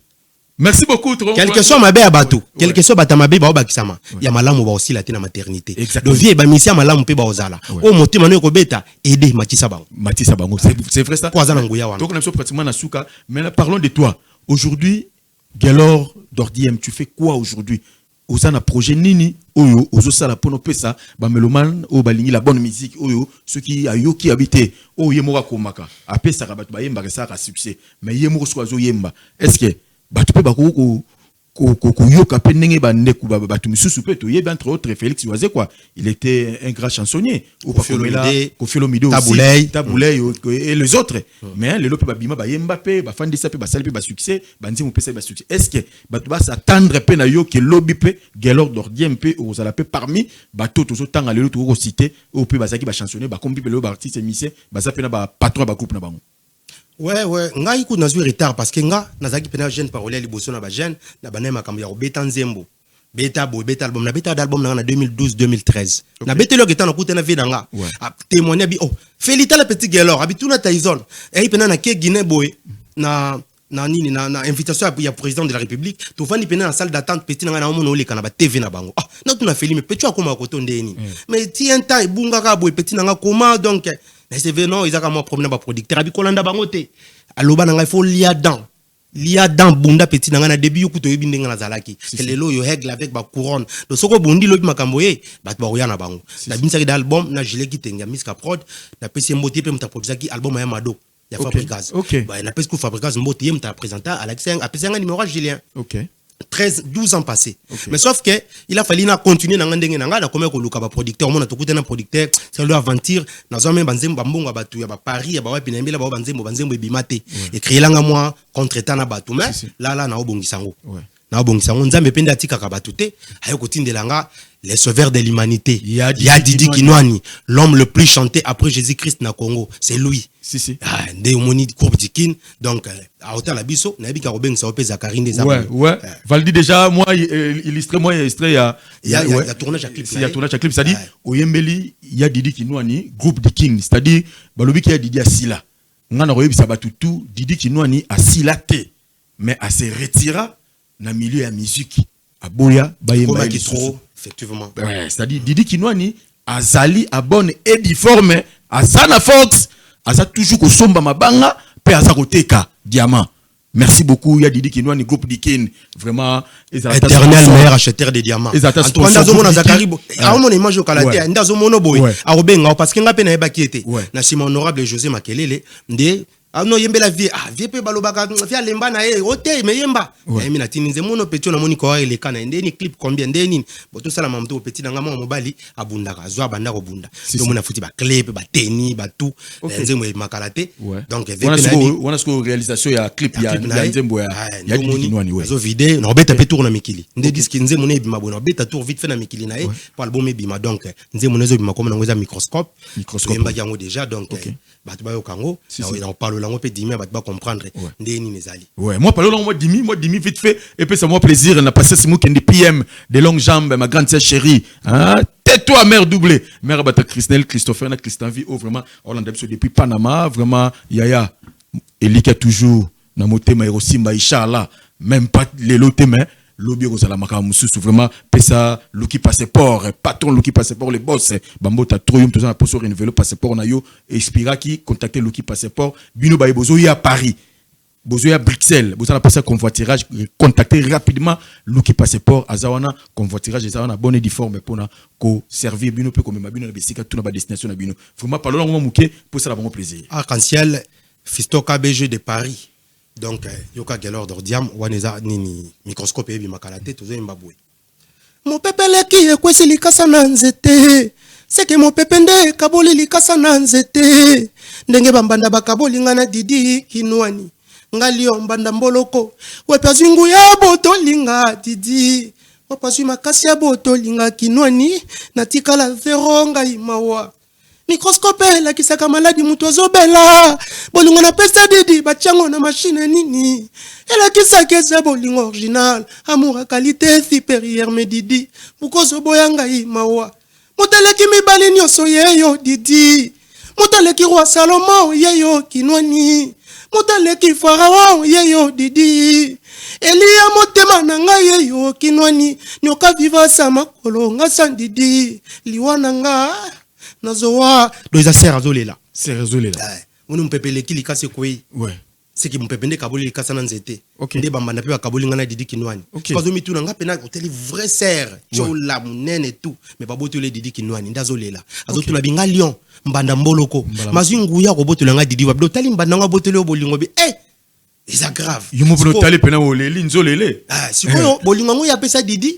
Merci beaucoup. Quelque soit ma bé à bateau, quelque soit batama bé ba bakisama. Ya malamu ba aussi la tena maternité. Le vieux ba misia malamu pe ba ozala. O motema no ko beta aider Matissa Bango. Matissa Bango, c'est vrai ça. Kwa zana nguya wana. Donc on a pratiquement na souka, mais parlons de toi. Aujourd'hui, Gelor Dordiem, tu fais quoi aujourd'hui? Ozana projet nini oyo ozo sala pono pesa ba meloman o balingi la bonne musique oyo ceux qui ayo qui habité o yemoka komaka. Apesa ka batu ba yemba ça ka succès. Mais yemoko so azo yemba. Est-ce que batu pe bako ko yoka pe ndenge ba ndeku ba batu misusu pe to yebe entre autres Félix Oise quoi, il était un grand chansonnier au Koffi Olomide Taboulay et les autres. Mais le lope ba bima ba yemba pe ba fandi sa pe ba sali pe ba succès ba nzimu pe sa ba succès. Est-ce que batu ba s'attendre pe na yo que lobby pe Gelor Dordiem pe o sala pe parmi batu to so tanga lelo to ko citer o pe ba saki ba chansonnier ba kombi pe le ba artiste musicien ba sa pe na ba patron ba groupe na bango. Ouais, nga iku na zui retard parce que nga nazaki pena jeune parolier liboso na ba jeune na banema makambo ya beta nzembo. Beta album na beta d'album na 2012-2013. Na beta lo ketana kutena vida nga. Témoigner bi oh, Félita la petit Gelor habituna Tyson. Et pena na ke Guinée boy na nini na invitation ya président de la République. To fani pena na salle d'attente petit na na mono leka na ba TV na bango. Ah, na tuna Félix petit akoma ko tondeni. Mais ti un temps ibunga ka boy petit na nga comment donc mais c'est vrai non ils ont comme problème ba producteur abi kolanda bango te aloba na nga il faut lia dans il y a dans bunda petit nanga na début yokuto yebinde ngana zalaki que lelo yo règle avec ba couronne donc soko bondi lobi makamboye bat ba oyana bango na binsa ki album na gilet ki tenga miska prod na pesi mbote pe mta produisa ki album ya Mado ya Fabricaz ba na pesi ku Fabricaz mbote ye mta présenter Alexis apesa nga numéro Julien 12 ans passés. Mais sauf que il a fallu continuer dans ngandenge nanga na comme ko luka ba producteur on a tout un producteur c'est leur aventure na zo même banzembo bambonga batu ya ba Paris ya ba wapi na mbela ba banzembo bimate et créer langa moi contre-temps na batu mais là na obongisango na obongisango nzambe penda tika ka batu te ayo kotindelanga les sauveurs de l'humanité. Il y a Didi Kinwani, l'homme le plus chanté après Jésus-Christ na Congo. C'est lui. Si. Nde omoni groupe Dikin. Donc, à hauteur la biso, na bika robeng sa opé Zakarine des Ouais. Valdi déjà, moi, illustré, il y a tournage à clip. Il y a tournage à clip, c'est-à-dire, au Yembeli, il y a Didi Kinwani, groupe Dikin. C'est-à-dire, balobi qui a Didi Asila. On a reçu Sabatutu, Didi Kinwani Asila te. Mais à se retira, na milieu à musique. À Boya, Bayemba, effectivement. C'est-à-dire, Didi Kinwani, Azali, Abonne, Ediforme, Azana Fox, Aza toujours ko somba mabanga, pe Aza koteka, diamant. Merci beaucoup, il y a Didi Kinwani, groupe Dikin, vraiment. Éternel meilleur acheteur de diamants. En tout cas, ndazo mona Zakari, a mon image au Kalate, ndazo mono boy, a Robenga, parce qu'il n'a pas n'abakiete. Na Simon honorable José Makelele, nde. Ah non yembe la vie vie pe balobaka via lemba na e ote me yemba yemi na tininze mono petit na moni ko ele kana ndeni clip combien ndeni boto sala mamto petit na ngama mobali abundaka zwa banda ko bunda to mona futi ba clip ba teni ba tout nzembo e makalate donc wana sko réalisation ya clip ya nzembo ya Didi Kinwani zo vidéo na beta pe tour na mikili nde diski nzembo ne bima bona beta tour vite fait na mikili na e pour album e bima donc nzembo nezo bima comme na ngoza microscope yemba yango déjà donc batu ba yo kango na on parle lango peut dimi ba comprendre ndeni nezali moi parle lango moi dimi vite fait et puis ça moi plaisir n'a passé ce mot qui PM des longues jambes ma grande sœur chérie hein tais-toi mère doublée mère bata Christopher na Christanvi oh vraiment Hollande depuis Panama vraiment yaya elika toujours na motema erosimba inchallah même pas les lotés mais lobby rozala makamususu vraiment pesa Luki passeport patron Luki passeport les boss bambota troyum tout ça pour se renouveler passeport na yo expira qui contacter Luki passeport bino ba bozo ya Paris bozo ya Bruxelles bozo na passer convoiturage contacter rapidement Luki passeport azawana convoiturage azawana bonne difforme pour na ko servir bino pe comme bino na bisika tout na ba destination na bino vraiment parlons mo muke pour ça la bon plaisir arc-en-ciel Fisto KBG de Paris. Donc, yoka gelor d'ordiam, waneza nini microscope ebi makalate, tozo imbabwe. Mo pepele ki ekwesi likasa na nzete. Seke mo pepende kaboli likasa na nzete. Ndenge bambanda bakaboli ngana Didi Kinwani. Ngali mbanda mboloko. Wepazi ngu ya boto linga Didi. Wepazi makasi ya boto linga Kinwani. Natikala zero ngai mawa. Microscope la kisaka maladi mutu azobela bolingo na pesa Didi bachango na machine nini ela kisaka za bolingo original amour à qualité supérieure me Didi bukozo boyanga mawa moteleki mibali nyoso yeyo Didi moteleki roi Salomon yeyo Kinwani moteleki Pharaon yeyo Didi Elia motema nanga yeyo Kinwani nyoka viva sama kolonga san Didi liwananga nazowa doza sera zolela munu mpepele ki likase koi c'est qui mpepende kaboli likasa na nzete nde bambanda pe bakaboli ngana Didi Kinwani kazo mitu nga pena hôtel vrai serre chola munene et tout mais babotole Didi Kinwani ndazolela azotuna binga lion mbanda mboloko mazingu ya ko botole nga Didi wabdo tali mbanda nga botole obolingo be c'est grave yomo bono tali pena oleli nzolele sikoyo bolingo ngo ya pesa Didi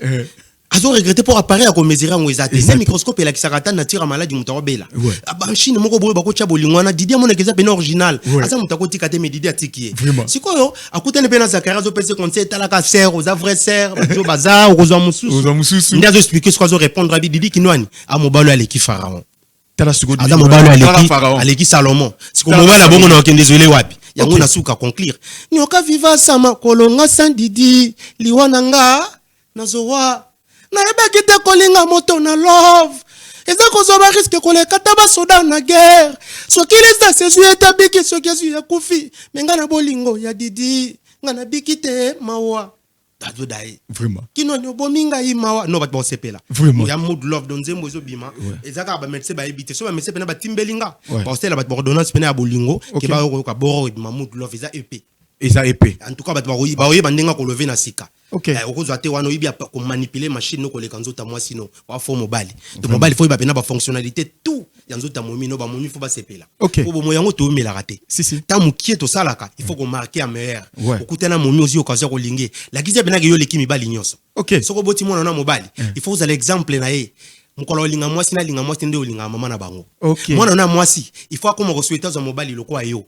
azo regretter pour apparaître comme mesurer en exact c'est microscope et la kisakata nature maladie mutaro bela abanchine moko boye bako cha bolingwana Didi amona keza pena original asa mutako tikate me Didi atiki sikoyo akutane pena Zakara zo pese conseil talaka serre aux vrai serre jo bazar aux mususu ndazo expliquer ce qu'on répondre à Didi Kinwani a mobalo aleki Pharaon tala suko Didi mobalo aleki Salomon siko mobalo bongo na okende désolé wapi yango na suka conclure nyoka viva sama kolonga san Didi liwananga nazowa na ebaki te kolinga moto na love eza kozoba risque koleka ta basoda na guerre soki lesa sezu etabiki soki ezu ya kufi menga na bolingo ya Didi nga na biki te mawa tazo dai vraiment Kinwani obominga yi mawa no bat bo sepela vraiment ya mood love don nzembo zo bima ezaka ba médecin ba ebite so ba médecin pena ba timbelinga ba hostel ba ordonnance pena ya bolingo ke ba ko ka boro ma mood love eza EP Et ça épée. En tout cas, baoye bandenga ko lever na sika. OK. Okozo ate wana oyibi ko manipuler machine no ko le kanzota moi sino wa fo mobile. Donc mobile faut ba pena ba fonctionnalité tout yanzota momi no ba momi faut ba sepela. OK. Pour moya ngo to mela raté. Si. Tant mukie to salaka, il faut qu'on marquer à meilleur. Ouais. Okutana momi aussi occasion ko linge. La gize bena ke yo leki mibali nyonso. OK. Soko boti mona na mobile. Il faut vous l'exemple na ye. Mukolo linga mwasi na linga mwasi nde olinga mama na bango. OK. Mwana na mwasi, il faut comme souhaiter za mobile loko ayo.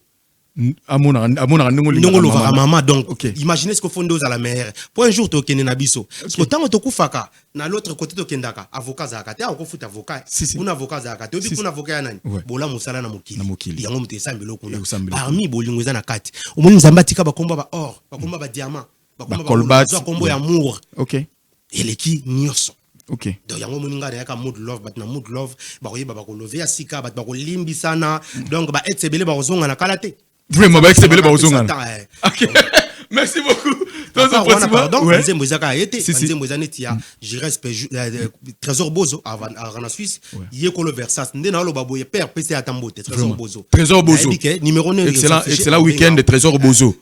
Amona ndongolo va maman donc okay. Imaginez ce que font deux à la mer pour un jour to kene na biso parce que tant to kufaka na l'autre côté to kendaka avocat za kata on futa avocat kuna avocat za kata obi kuna avocat nani bola musala na mokili yango mute sambelo kuna parmi bolingo za na kati omoni nzamba tika bakomba ba or bakomba ba diamant bakomba ba kombo ya amour OK eleki nyoso. OK. Donc yango moninga ya ka mood love but na mood love ba koyeba ba ko love ya sika ba ko limbisana donc ba etsebele ba kozonga na kalate. Vraiment, bah, c'est belé par OK. Merci beaucoup. Pardon, Nzembo Zaka a été, Nzembo Zanetia, je reste Trésor Bozo en Suisse, Yekolo Versas, Ndena Baboye, Père PC à Tambote, Trésor Bozo. Trésor Bozo. Numéro 9. Excellent week-end de Trésor Bozo.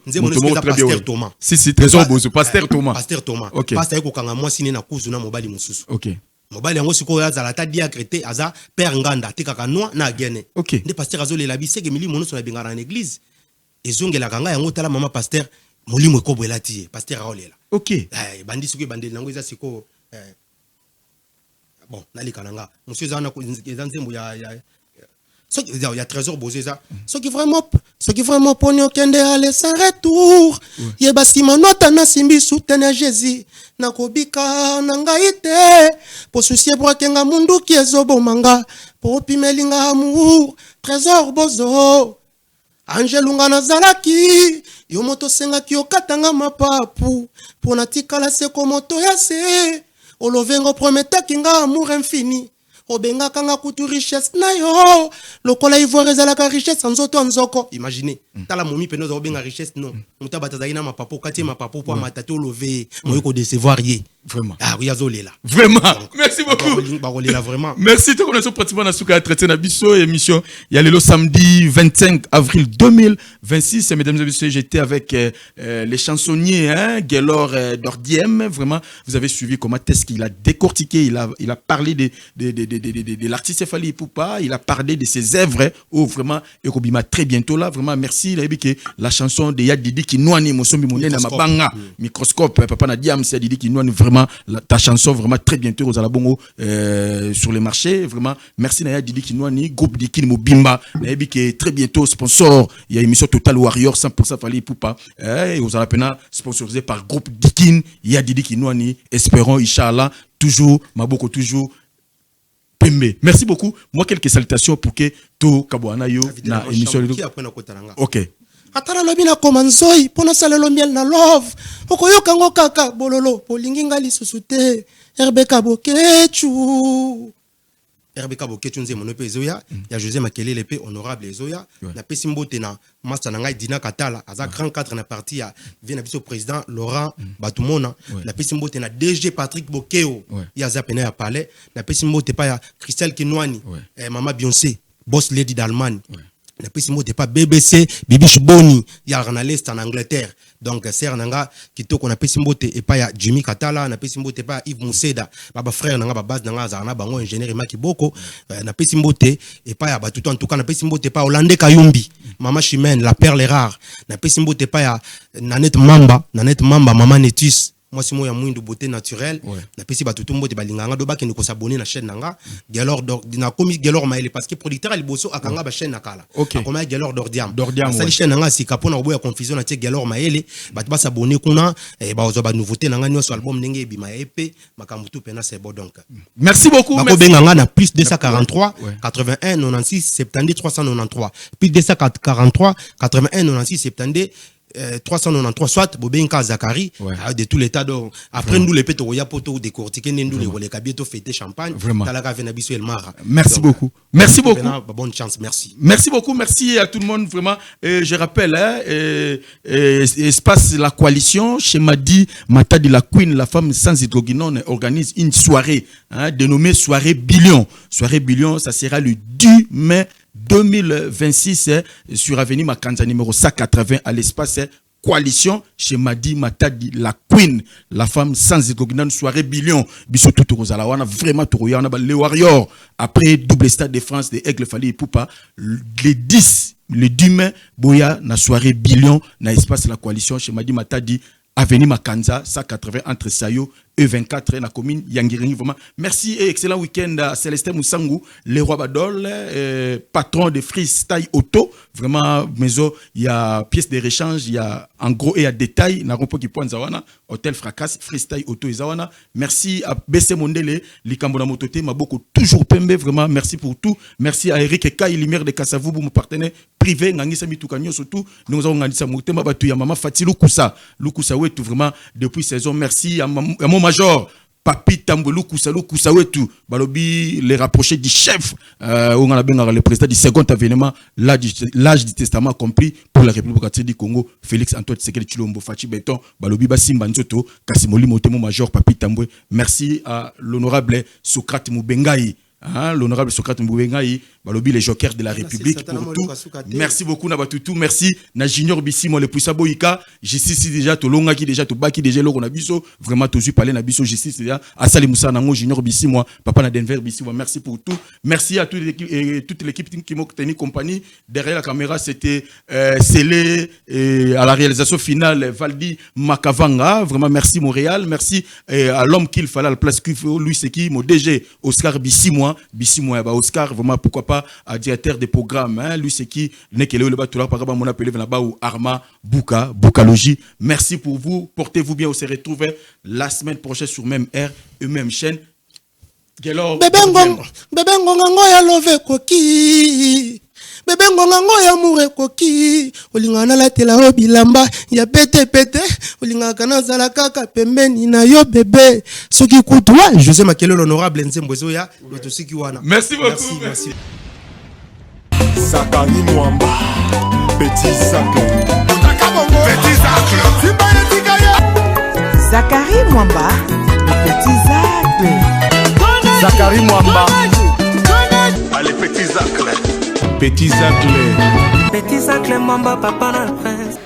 Pasteur Thomas. Si, Trésor Bozo, Pasteur Thomas. Pasteur Thomas. OK. Pasteur Kokanga, moi, siné na Kuzuna Mobali Mususu. OK. Mobile yango siko ya zalata diakrete aza père nganda tekaka noa na gene. OK. Nde pasteur azole la biseke mili mono so la bengara en église. Ezongela kanga yango tala mama pasteur molimo ekobwela tie pasteur aolela. OK. Bandi siko bandi nango eza siko bon nalika nanga monsieur zana ko nzembo il y a Trésor Bozo ça ce qui vraiment pognon kende aller sans retour ye basima nota na simbi soutenir Jésus na kobika na ngaite po soucier pour kenga mundu ki ezobomanga po pimelinga amour Trésor Bozo Angelunga na zalaki yo moto senga ki okatanga mapapu po natikala se ko moto ya se olovengo prometa kinga amour infini obenga kanga kutu richesse na yo lokola ivoire ezalaka richesse nzoto nzoko imaginez tala momi peno za obenga richesse non mutabata zaina mapapo kati mapapo po matatu love moyo ko décevoir ye vraiment oui azolela vraiment merci beaucoup barolela vraiment merci to connaissons pratiquement na suka traité na biso émission il y a le samedi 25 avril 2026 mesdames et messieurs j'étais avec les chansonniers Gelor Dordiem vraiment vous avez suivi comment est-ce qu'il a décortiqué il a parlé de l'artiste Fally Ipupa, il a parlé de ses œuvres vraiment ekobima très bientôt là vraiment merci la chanson de Yadidi Kinwani Mosombi Monena Mabanga Microscope papa na diam c'est Yadidi Kinwani vraiment ta chanson vraiment très bientôt aux alabongo sur les marchés vraiment merci na Yadidi Kinwani groupe Dikin Mobimba na très bientôt sponsor il y a émission Total Warrior 100% Fally Ipupa et aux alapena sponsorisé par groupe Dikin Yadidi Kinwani espérons inchallah toujours maboko toujours Pembe. Merci beaucoup. Moi, quelques salutations pour que tout Kabouana yo na émission. OK. Atala lobina komanzoi pona salelo miel na love. Okoyoka ngo kaka bololo polingi ngali susute. Rbeka bokechu. Rbeka bokechu nze mono pe Zoya. Ya José Makelele pe honorable Zoya. Na pesi mbote na master na ngai Dina Katala. Aza grand 4 na parti ya vient na biso président Laurent Batumona. Na pesi mbote na DG Patrick Bokeo. Ya za pena ya palais. Na pesi mbote pa ya Christelle Kinwani. Mama Beyoncé, boss lady d'Allemagne. Na pesi mbote pa BBC Bibi Shiboni ya journaliste en Angleterre. Donc ser nanga kitoko na pesi mbote e pa ya Jimmy Katala na pesi mbote pa Yves Museda baba frère nanga ba base nanga za na bango ingénieur Maki Boko na pesi mbote e pa ya batuto en tout cas na pesi mbote pa Hollande Kayumbi Mama Chimène la perle rare na pesi mbote pa ya Nanette Mamba Mama Netus moi si moi ya mwindu beauté naturelle na pesi batuto mbote balinganga do bakeni ko s'abonner na chaîne nanga Gelor na komi Gelor Maele parce que producteur ali boso akanga ba chaîne nakala akoma Gelor Dordiam sali chaîne nanga sika pona oboya confusion na tie Gelor Maele batu ba s'abonner kuna ba ozo ba nouveauté nanga nyoso album ndenge bima EP makambu tout pena c'est bon donc merci beaucoup merci benganga na plus 243 81 96 70 393 plus 243 81 96 70 393 soit Bobenka Zakari de tous les tas donc après nous les péto ya poto décortiquer nous les kabieto fêter champagne talaka venabiso el mara merci beaucoup merci beaucoup bonne chance merci beaucoup merci à tout le monde vraiment je rappelle espace la coalition chez Madi Matadi la Queen la femme sans hydroguinone organise une soirée dénommée soirée Billion ça sera le 10 mai 2026 sur avenue Makanza numéro 180 à l'espace coalition chez Madi Matadi, la queen, la femme sans économie, soirée billion. Biso tout Rosala, on a vraiment tout on a les Warriors. Après double stade de France de Aigle Fali et Poupa, les 10, le 10 mai, Boya, na soirée billion, na espace la coalition chez Madi Matadi, Avenue Makanza, 180 entre Sayo et 24 la commune Yangiringi. Vraiment, merci et excellent week-end à Célestin Moussangu, le roi Badol, patron de Freestyle Auto. Vraiment, maison, il y a pièces de réchange, il y a en gros et à détail, na rompo qui point Zawana, Hôtel Fracas, Freestyle Auto et Zawana. Merci à BC Mondele, Likambona Motote, Maboko, toujours Pembe, vraiment, merci pour tout. Merci à Eric et Kai Lumière de Kassavou, mon partenaire privé, Nangisa Mitukanyo, surtout. Nous avons Nangisa Moutema, Batu Yamama, Fati Lukusa, tout vraiment, depuis saison. Merci à mon major. Papi Tambolu Kousa Wetu, Balobi, les rapprochés du chef, on a bien le président du second avènement, l'âge du testament compris pour la République du Congo, Félix Antoine Tshisekedi Tshilombo, Fachi Beton, Balobi Basimba Nzoto, Kassimoli Motemo Major, Papi Tambwe. Merci à l'honorable Socrate Moubengaï. L'honorable Socrate Moubengaï, Balobi, les jokers de la République pour tout. Merci beaucoup, Nabatutu. Merci, na Junior Bissimo, le Poussa Boïka. Justice déjà, to longa qui déjà, to baki déjà, l'on a biso. Vraiment, to parler na biso, justice déjà. Asali Moussa Nango, Junior Bissimo, Papa na Denver Bissimo. Merci pour tout. Merci à toute l'équipe qui m'a tenu compagnie. Derrière la caméra, c'était Célé, à la réalisation finale, Valdi Makavanga. Vraiment, merci Montréal. Merci à l'homme qu'il fallait à la place qu'il faut. Lui, c'est qui? Mon DG, Oscar Bissimo. Bissimo, Oscar, vraiment, pourquoi pas, directeur des programmes. Lui, c'est qui? N'est que le bâtiment, par exemple, mon appelé là-bas, ou Arma Bouka, Boukalogie. Merci pour vous. Portez-vous bien. On se retrouve la semaine prochaine sur même air et même chaîne. Bébé ngonga ya love koki. Bébé ngonga ya moure koki. Olingana la tela obilamba ya pete pete. Olinga kana zala kaka pembeni na yo bébé. Soki kutwa José Makelo l'honorable Nzembwezo ya lotosiki wana. Merci beaucoup. Merci. Zakari Mwamba, Petit Zacle. Petit Zacle. Zakari Mwamba, Petit Zacle. Zakari Mwamba. Allez, Petit Zacle. Petit Zacle. Petit Zacle Mwamba, papa na prince.